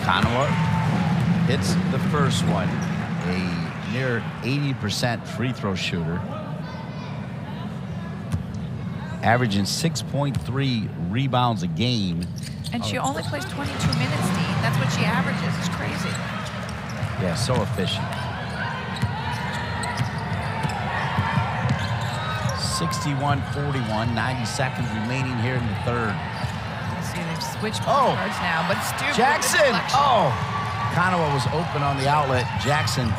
Okananwa hits the first one. A near 80% free throw shooter. Averaging 6.3 rebounds a game.
And she only plays 22 minutes, Dean. That's what she averages. It's crazy.
Yeah, so efficient. 61-41, 90 seconds remaining here in the third.
See, they've switched guards now, but it's Duke.
Jackson! Oh! Okananwa was open on the outlet. Jackson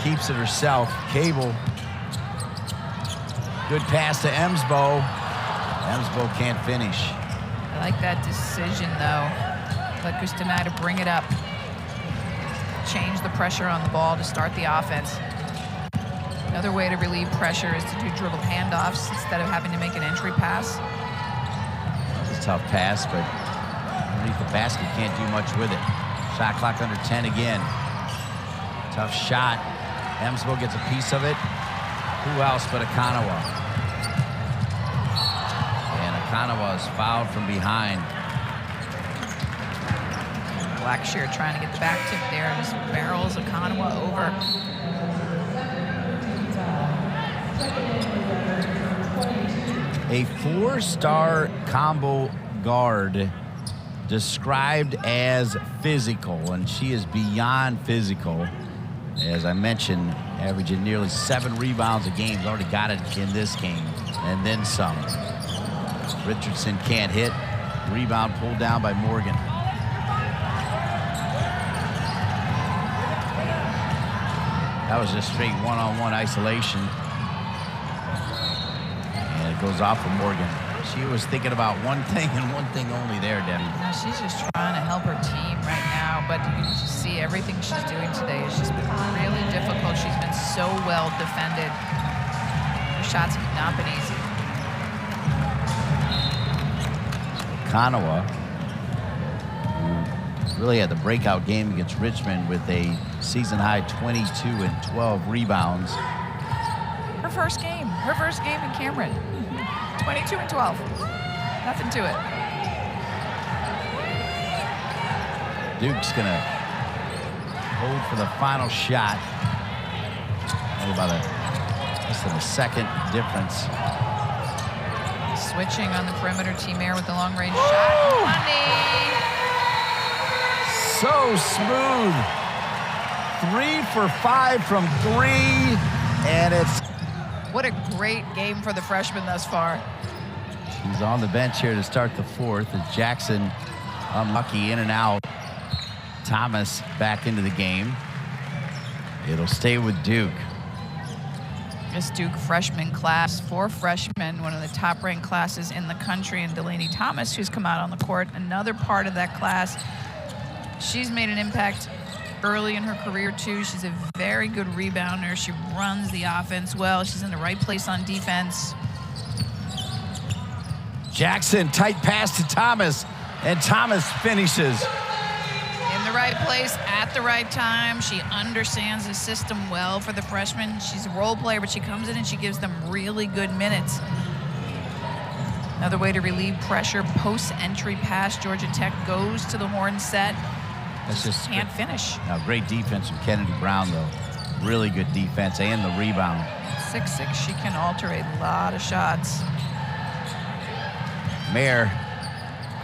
keeps it herself. Cable. Good pass to Emsbo. Emsbo can't finish.
I like that decision, though. Let Customayor bring it up. Change the pressure on the ball to start the offense. Another way to relieve pressure is to do dribble handoffs instead of having to make an entry pass.
It's a tough pass, but underneath the basket, can't do much with it. Shot clock under 10 again. Tough shot. Hemsville gets a piece of it. Who else but Okananwa? And Okananwa is fouled from behind.
Blackshear trying to get the back tip there, just barrels Okananwa over.
A 4-star combo guard described as physical, and she is beyond physical. As I mentioned, averaging nearly 7 rebounds a game. Already got it in this game, and then some. Richardson can't hit. Rebound pulled down by Morgan. That was just straight one-on-one isolation. And it goes off of Morgan. She was thinking about one thing and one thing only there, Debbie.
No, she's just trying to help her team right now, but you can just see everything she's doing today has just been really difficult. She's been so well defended. Her shots have not been easy.
Okananwa, who really had the breakout game against Richmond with a season-high 22 and 12 rebounds.
Her first game in Cameron. 22 and 12. Nothing to it.
Duke's gonna hold for the final shot. Only about less than a second difference.
Switching on the perimeter, Taina with the long-range shot. Money!
So smooth. 3 for 5 from 3, and it's...
What a great game for the freshman thus far.
He's on the bench here to start the 4th as Jackson unlucky in and out. Thomas back into the game. It'll stay with Duke.
This Duke freshman class, 4 freshmen, one of the top-ranked classes in the country, and Delaney Thomas, who's come out on the court, another part of that class. She's made an impact early in her career, too. She's a very good rebounder. She runs the offense well. She's in the right place on defense.
Jackson, tight pass to Thomas, and Thomas finishes.
In the right place at the right time. She understands the system well for the freshman. She's a role player, but she comes in and she gives them really good minutes. Another way to relieve pressure, post-entry pass. Georgia Tech goes to the horn set.
That's just
can't finish.
Now, great defense from Kennedy Brown, though. Really good defense and the rebound.
6'6", she can alter a lot of shots.
Mair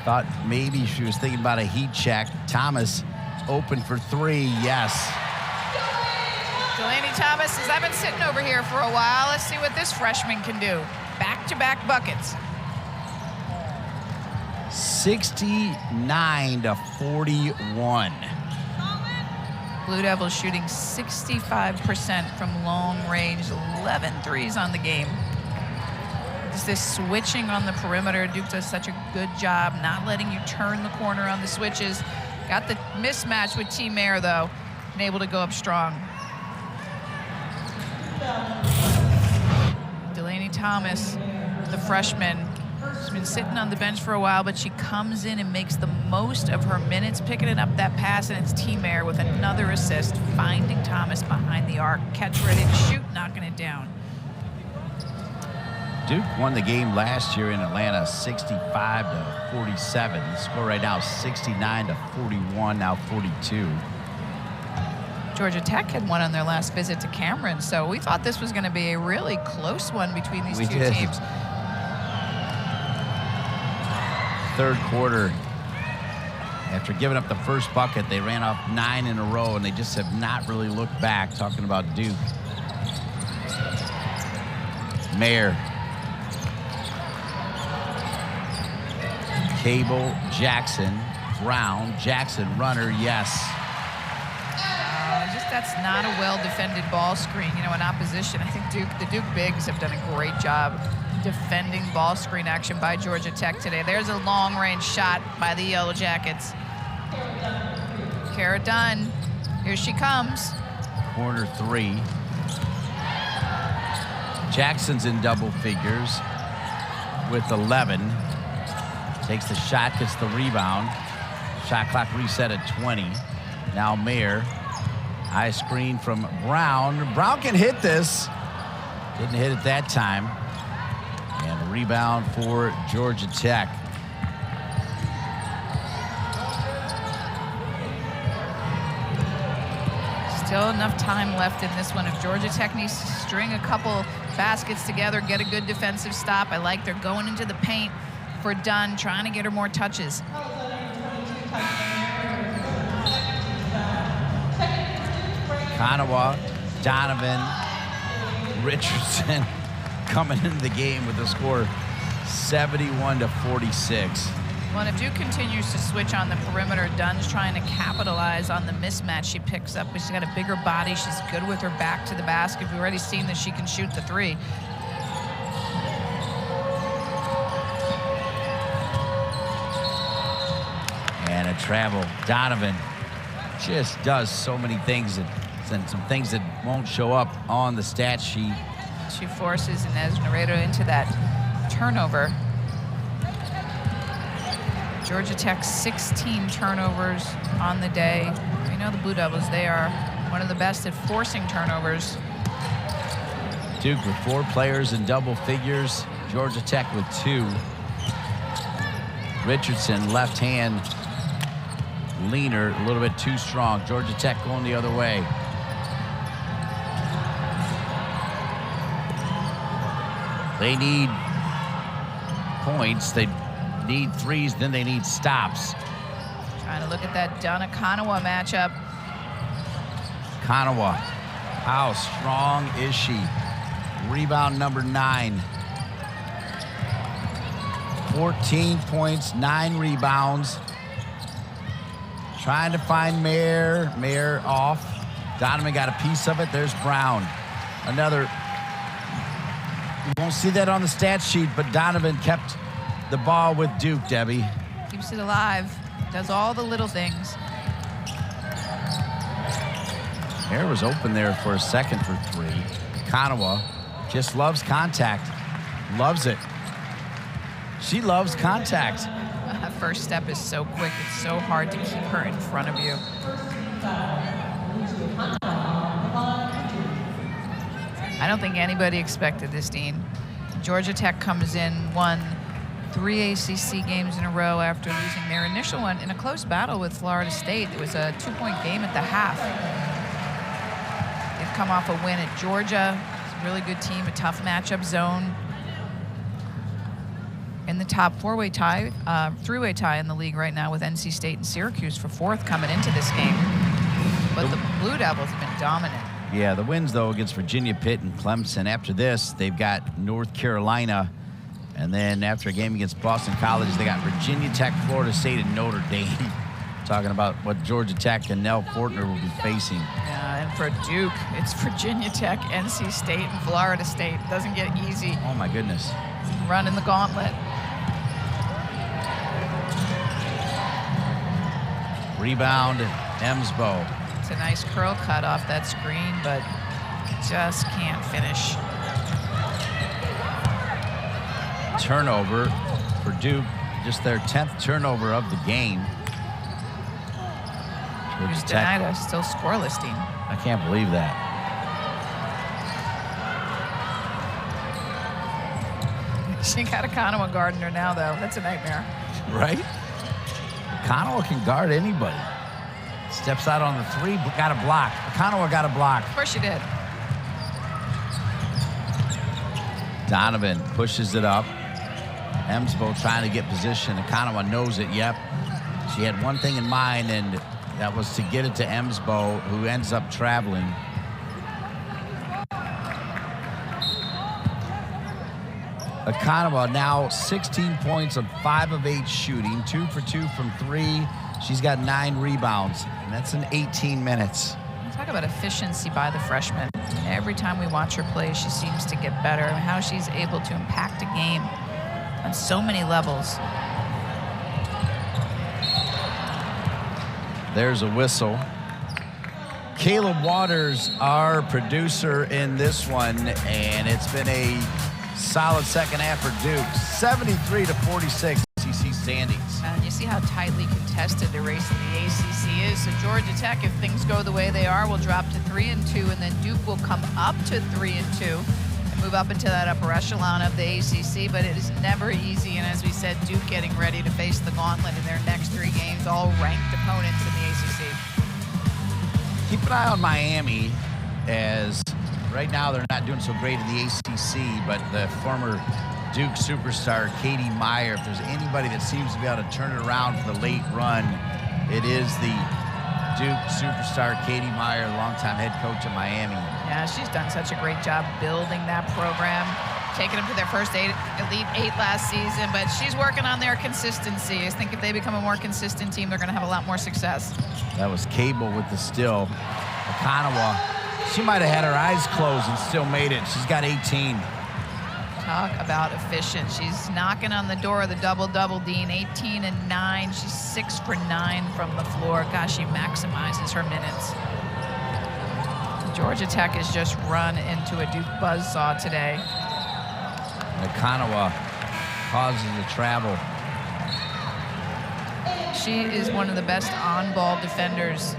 thought maybe she was thinking about a heat check. Thomas open for 3, yes.
Delaney Thomas says, I've been sitting over here for a while. Let's see what this freshman can do. Back-to-back buckets.
69-41.
Blue Devils shooting 65% from long range, 11 threes on the game. Just this switching on the perimeter. Duke does such a good job not letting you turn the corner on the switches. Got the mismatch with Taina Mair, though, and able to go up strong. Delaney Thomas, the freshman, she's been sitting on the bench for a while, but she comes in and makes the most of her minutes, picking it up that pass, and it's Taina Mair with another assist, finding Thomas behind the arc, catch ready to shoot, knocking it down.
Duke won the game last year in Atlanta 65-47. The score right now 69-41, now 42.
Georgia Tech had won on their last visit to Cameron, so we thought this was going to be a really close one between these two teams.
Third quarter, after giving up the first bucket, they ran off 9 in a row, and they just have not really looked back, talking about Duke. Mair. Cable, Jackson, Brown, Jackson, runner, yes.
Just that's not a well-defended ball screen. You know, in opposition, I think the Duke bigs have done a great job defending ball screen action by Georgia Tech today. There's a long-range shot by the Yellow Jackets. Kara Dunn, here she comes.
Corner 3. Jackson's in double figures with 11. Takes the shot, gets the rebound. Shot clock reset at 20. Now Mair. High screen from Brown. Brown can hit this. Didn't hit it that time. And a rebound for Georgia Tech.
Still enough time left in this one. If Georgia Tech needs to string a couple baskets together, get a good defensive stop. I like they're going into the paint for Dunn, trying to get her more touches.
Okananwa, Donovan, Richardson coming into the game with the score 71-46.
Well, if Duke continues to switch on the perimeter, Dunn's trying to capitalize on the mismatch she picks up. But she's got a bigger body. She's good with her back to the basket. We've already seen that she can shoot the 3.
And a travel. Donovan just does so many things and some things that won't show up on the stat sheet.
She forces Inez Naredo into that turnover. Georgia Tech 16 turnovers on the day. We know the Blue Devils, they are one of the best at forcing turnovers.
Duke with 4 players in double figures. Georgia Tech with 2. Richardson, left hand leaner, a little bit too strong. Georgia Tech going the other way. They need points. They need threes, then they need stops.
Trying to look at that Dunn-Okananwa matchup.
Okananwa, how strong is she? Rebound number 9. 14 points, 9 rebounds. Trying to find Mair. Mair off. Donovan got a piece of it. There's Brown. Another. You won't see that on the stat sheet, but Donovan kept the ball with Duke, Debbie.
Keeps it alive. Does all the little things.
Mair was open there for a second for 3. Okananwa just loves contact. Loves it. She loves contact.
That first step is so quick. It's so hard to keep her in front of you. I don't think anybody expected this, Dean. Georgia Tech comes in, won 3 ACC games in a row after losing their initial one in a close battle with Florida State. It was a 2-point game at the half. They've come off a win at Georgia. It's a really good team, a tough matchup zone. In the top 4-way tie, 3-way tie in the league right now with NC State and Syracuse for 4th coming into this game. But the Blue Devils have been dominant.
Yeah, the wins, though, against Virginia, Pitt, and Clemson. After this, they've got North Carolina. And then after a game against Boston College, they got Virginia Tech, Florida State, and Notre Dame. Talking about what Georgia Tech and Nell Fortner will be facing.
Yeah, and for Duke, it's Virginia Tech, NC State, and Florida State. It doesn't get easy.
Oh, my goodness.
Running the gauntlet.
Rebound, Emsbo.
It's a nice curl cut off that screen, but just can't finish.
Turnover for Duke, just their 10th turnover of the game.
Georgia Tech still scoreless, Dean.
I can't believe that.
She got Okananwa guarding her now, though. That's a nightmare.
Right? Okananwa can guard anybody. Steps out on the 3, got a block. Okananwa got a block.
Of course she did.
Donovan pushes it up. Emsbo trying to get position. Okananwa knows it, yep. She had one thing in mind, and that was to get it to Emsbo, who ends up traveling. Okananwa now 16 points on 5 of 8 shooting, 2 for 2 from 3. She's got 9 rebounds, and that's in 18 minutes.
Talk about efficiency by the freshman. Every time we watch her play, she seems to get better. And how she's able to impact a game on so many levels.
There's a whistle. Caleb Waters, our producer in this one, and it's been a solid second half for Duke. 73-46 ACC standings.
And you see how tightly contested the race in the ACC is. So Georgia Tech, if things go the way they are, will drop to 3-2, and then Duke will come up to 3-2 and move up into that upper echelon of the ACC. But it is never easy, and as we said, Duke getting ready to face the gauntlet in their next 3 games, all ranked opponents in the ACC.
Keep an eye on Miami, as right now they're not doing so great in the ACC, but the former Duke superstar Taina Mair, if there's anybody that seems to be able to turn it around for the late run, it is the Duke superstar Taina Mair, longtime head coach of Miami.
Yeah, she's done such a great job building that program, taking them to their first Elite Eight last season, but she's working on their consistency. I think if they become a more consistent team, they're going to have a lot more success.
That was Cable with the still. Okananwa, she might have had her eyes closed and still made it. She's got 18.
Talk about efficient. She's knocking on the door of the double-double, Dean. 18 and 9. She's 6 for 9 from the floor. Gosh, she maximizes her minutes. Georgia Tech has just run into a Duke buzzsaw today.
Okananwa causes the travel.
She is one of the best on-ball defenders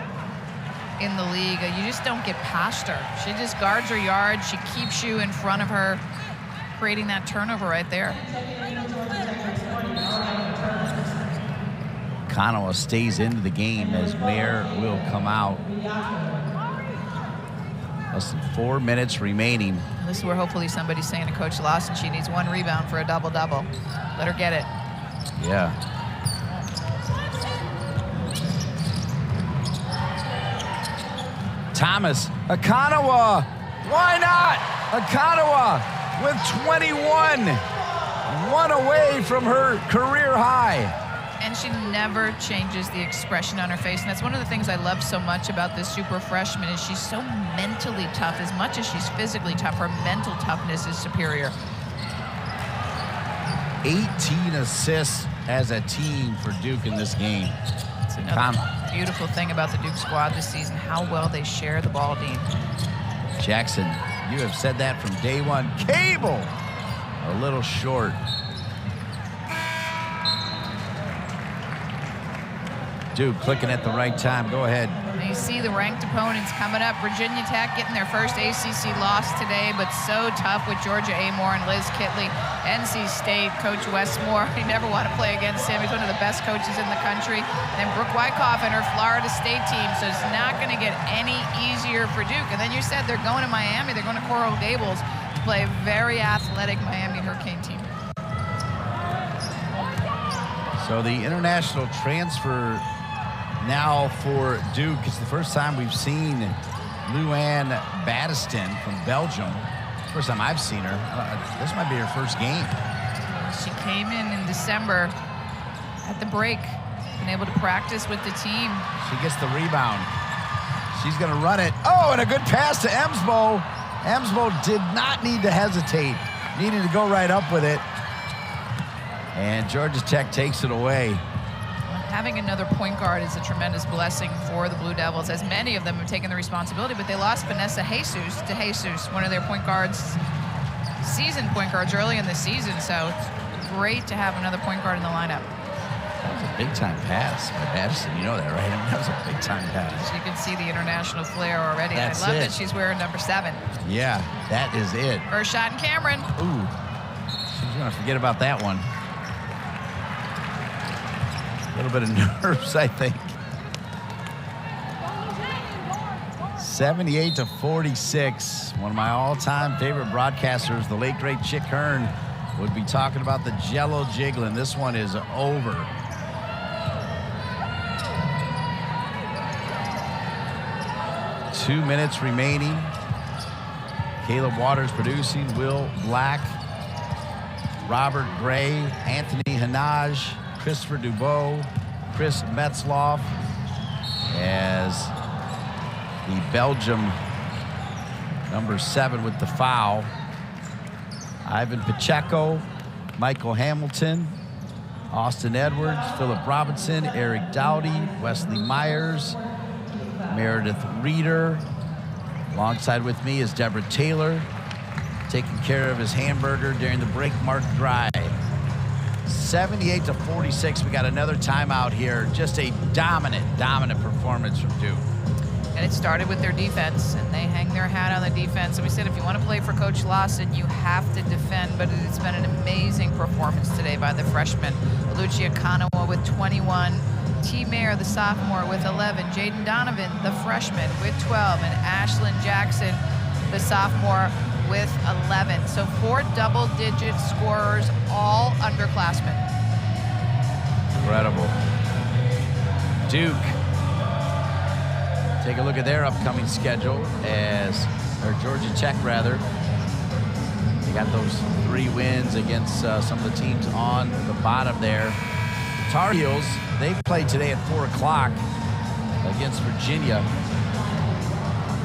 in the league. You just don't get past her. She just guards her yard. She keeps you in front of her, creating that turnover right there.
Okananwa stays into the game as Mair will come out. Less than 4 minutes remaining.
This is where hopefully somebody's saying to Coach Lawson she needs 1 rebound for a double-double. Let her get it.
Yeah. Thomas, Okananwa, why not? Okananwa with 21, 1 away from her career high.
And she never changes the expression on her face. And that's one of the things I love so much about this super freshman is she's so mentally tough. As much as she's physically tough, her mental toughness is superior.
18 assists as a team for Duke in this game.
It's another beautiful thing about the Duke squad this season, how well they share the ball, Dean.
Jackson, you have said that from day one. Cable, a little short. Duke clicking at the right time. Go ahead.
And you see the ranked opponents coming up. Virginia Tech getting their first ACC loss today, but so tough with Georgia Amore and Liz Kitley. NC State, Coach Westmore, you never want to play against him. He's one of the best coaches in the country. And then Brooke Wyckoff and her Florida State team, so it's not going to get any easier for Duke. And then you said they're going to Miami, they're going to Coral Gables to play a very athletic Miami Hurricane team.
So the international transfer now for Duke. It's the first time we've seen Luann Battiston from Belgium. First time I've seen her. This might be her first game.
She came in December at the break, been able to practice with the team.
She gets the rebound. She's going to run it. Oh, and a good pass to Emsbo. Emsbo did not need to hesitate. Needed to go right up with it. And Georgia Tech takes it away.
Having another point guard is a tremendous blessing for the Blue Devils, as many of them have taken the responsibility, but they lost Vanessa Jesus to Jesus, one of their point guards, seasoned point guards early in the season, so it's great to have another point guard in the lineup.
That was a big-time pass by Battiston. You know that, right? I mean, that was a big-time pass.
You can see the international flair already.
That's
I love
it.
that she's wearing number 7.
Yeah, that is it.
First shot in Cameron.
Ooh, she's going to forget about that one. A little bit of nerves, I think. 78-46. One of my all-time favorite broadcasters, the late, great Chick Hearn, would be talking about the Jello jiggling. This one is over. Two minutes remaining. Caleb Waters producing. Will Black, Robert Gray, Anthony Hanage, Christopher Dubois, Chris Metzloff, as the Belgium number 7 with the foul. Ivan Pacheco, Michael Hamilton, Austin Edwards, Philip Robinson, Eric Dowdy, Wesley Myers, Meredith Reeder. Alongside with me is Deborah Taylor, taking care of his hamburger during the break mark drive. 78-46. We got another timeout here. Just a dominant performance from Duke.
And it started with their defense, and they hang their hat on the defense. And we said if you want to play for Coach Lawson, you have to defend, but it's been an amazing performance today by the freshman. Oluchi Okananwa with 21, Taina Mair, the sophomore, with 11, Jaden Donovan, the freshman, with 12, and Ashlyn Jackson, the sophomore, with 11. So 4 double-digit scorers, all underclassmen.
Incredible. Duke. Take a look at their upcoming schedule or Georgia Tech rather. They got those 3 wins against some of the teams on the bottom there. The Tar Heels, they played today at 4 o'clock against Virginia.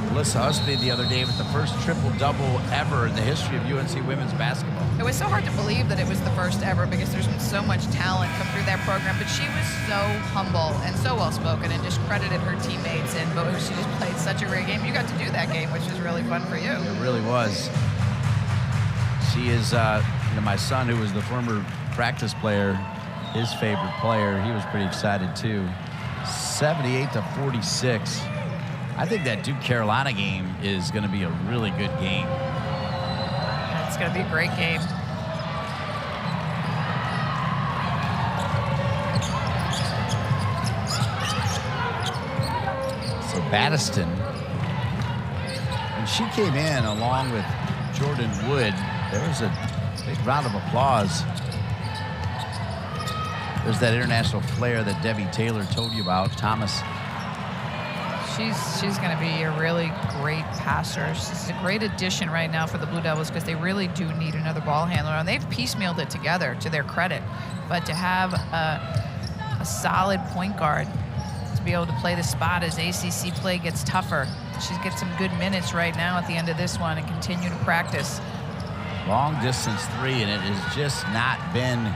Alyssa Husby the other day with the first triple-double ever in the history of UNC women's basketball.
It was so hard to believe that it was the first ever because there's been so much talent come through that program, but she was so humble and so well-spoken and just credited her teammates, and she just played such a great game. You got to do that game, which was really fun for you.
It really was. She is, my son, who was the former practice player, his favorite player, he was pretty excited too. 78-46. I think that Duke-Carolina game is going to be a really good game.
It's going to be a great game.
So Battiston, when she came in along with Jordan Wood, there was a big round of applause. There's that international flair that Debbie Taylor told you about, Thomas.
She's going to be a really great passer. She's a great addition right now for the Blue Devils because they really do need another ball handler. And they've piecemealed it together, to their credit. But to have a solid point guard to be able to play the spot as ACC play gets tougher. She's got some good minutes right now at the end of this one and continue to practice.
Long distance 3, and it has just not been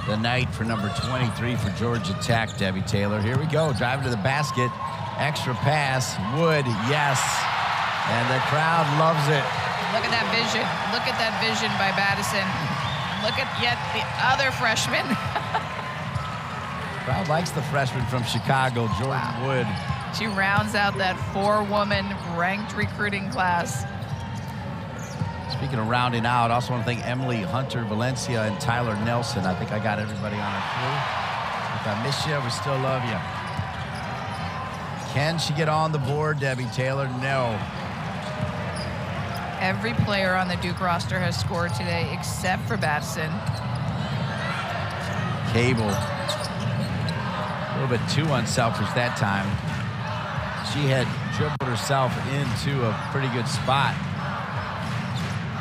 the night for number 23 for Georgia Tech, Debbie Taylor. Here we go, driving to the basket. Extra pass, Wood, yes. And the crowd loves it.
Look at that vision. Look at that vision by Battiston. Look at yet the other freshman.
Crowd likes the freshman from Chicago, Jordan Wood.
She rounds out that 4-woman ranked recruiting class.
Speaking of rounding out, I also want to thank Emily Hunter Valencia and Tyler Nelson. I think I got everybody on our crew. If I miss you, we still love you. Can she get on the board, Debbie Taylor? No.
Every player on the Duke roster has scored today except for Battiston.
Cable. A little bit too unselfish that time. She had dribbled herself into a pretty good spot.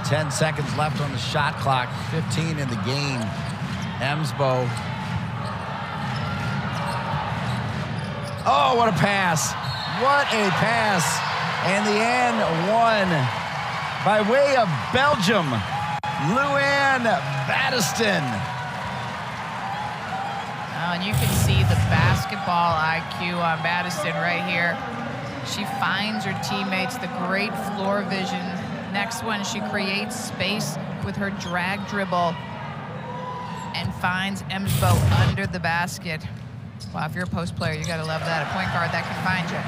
10 seconds left on the shot clock, 15 in the game. Emsbo. Oh, what a pass. What a pass. And the end one by way of Belgium. Luann Battiston.
Oh, and you can see the basketball IQ on Battiston right here. She finds her teammates, the great floor vision. Next one, she creates space with her drag dribble and finds Emsbo under the basket. Wow, if you're a post player, you got to love that. A point guard that can find you.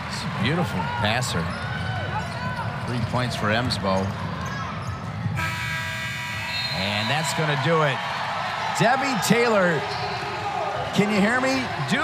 It's a beautiful passer. 3 points for Emsbo. And that's going to do it. Debbie Taylor, can you hear me?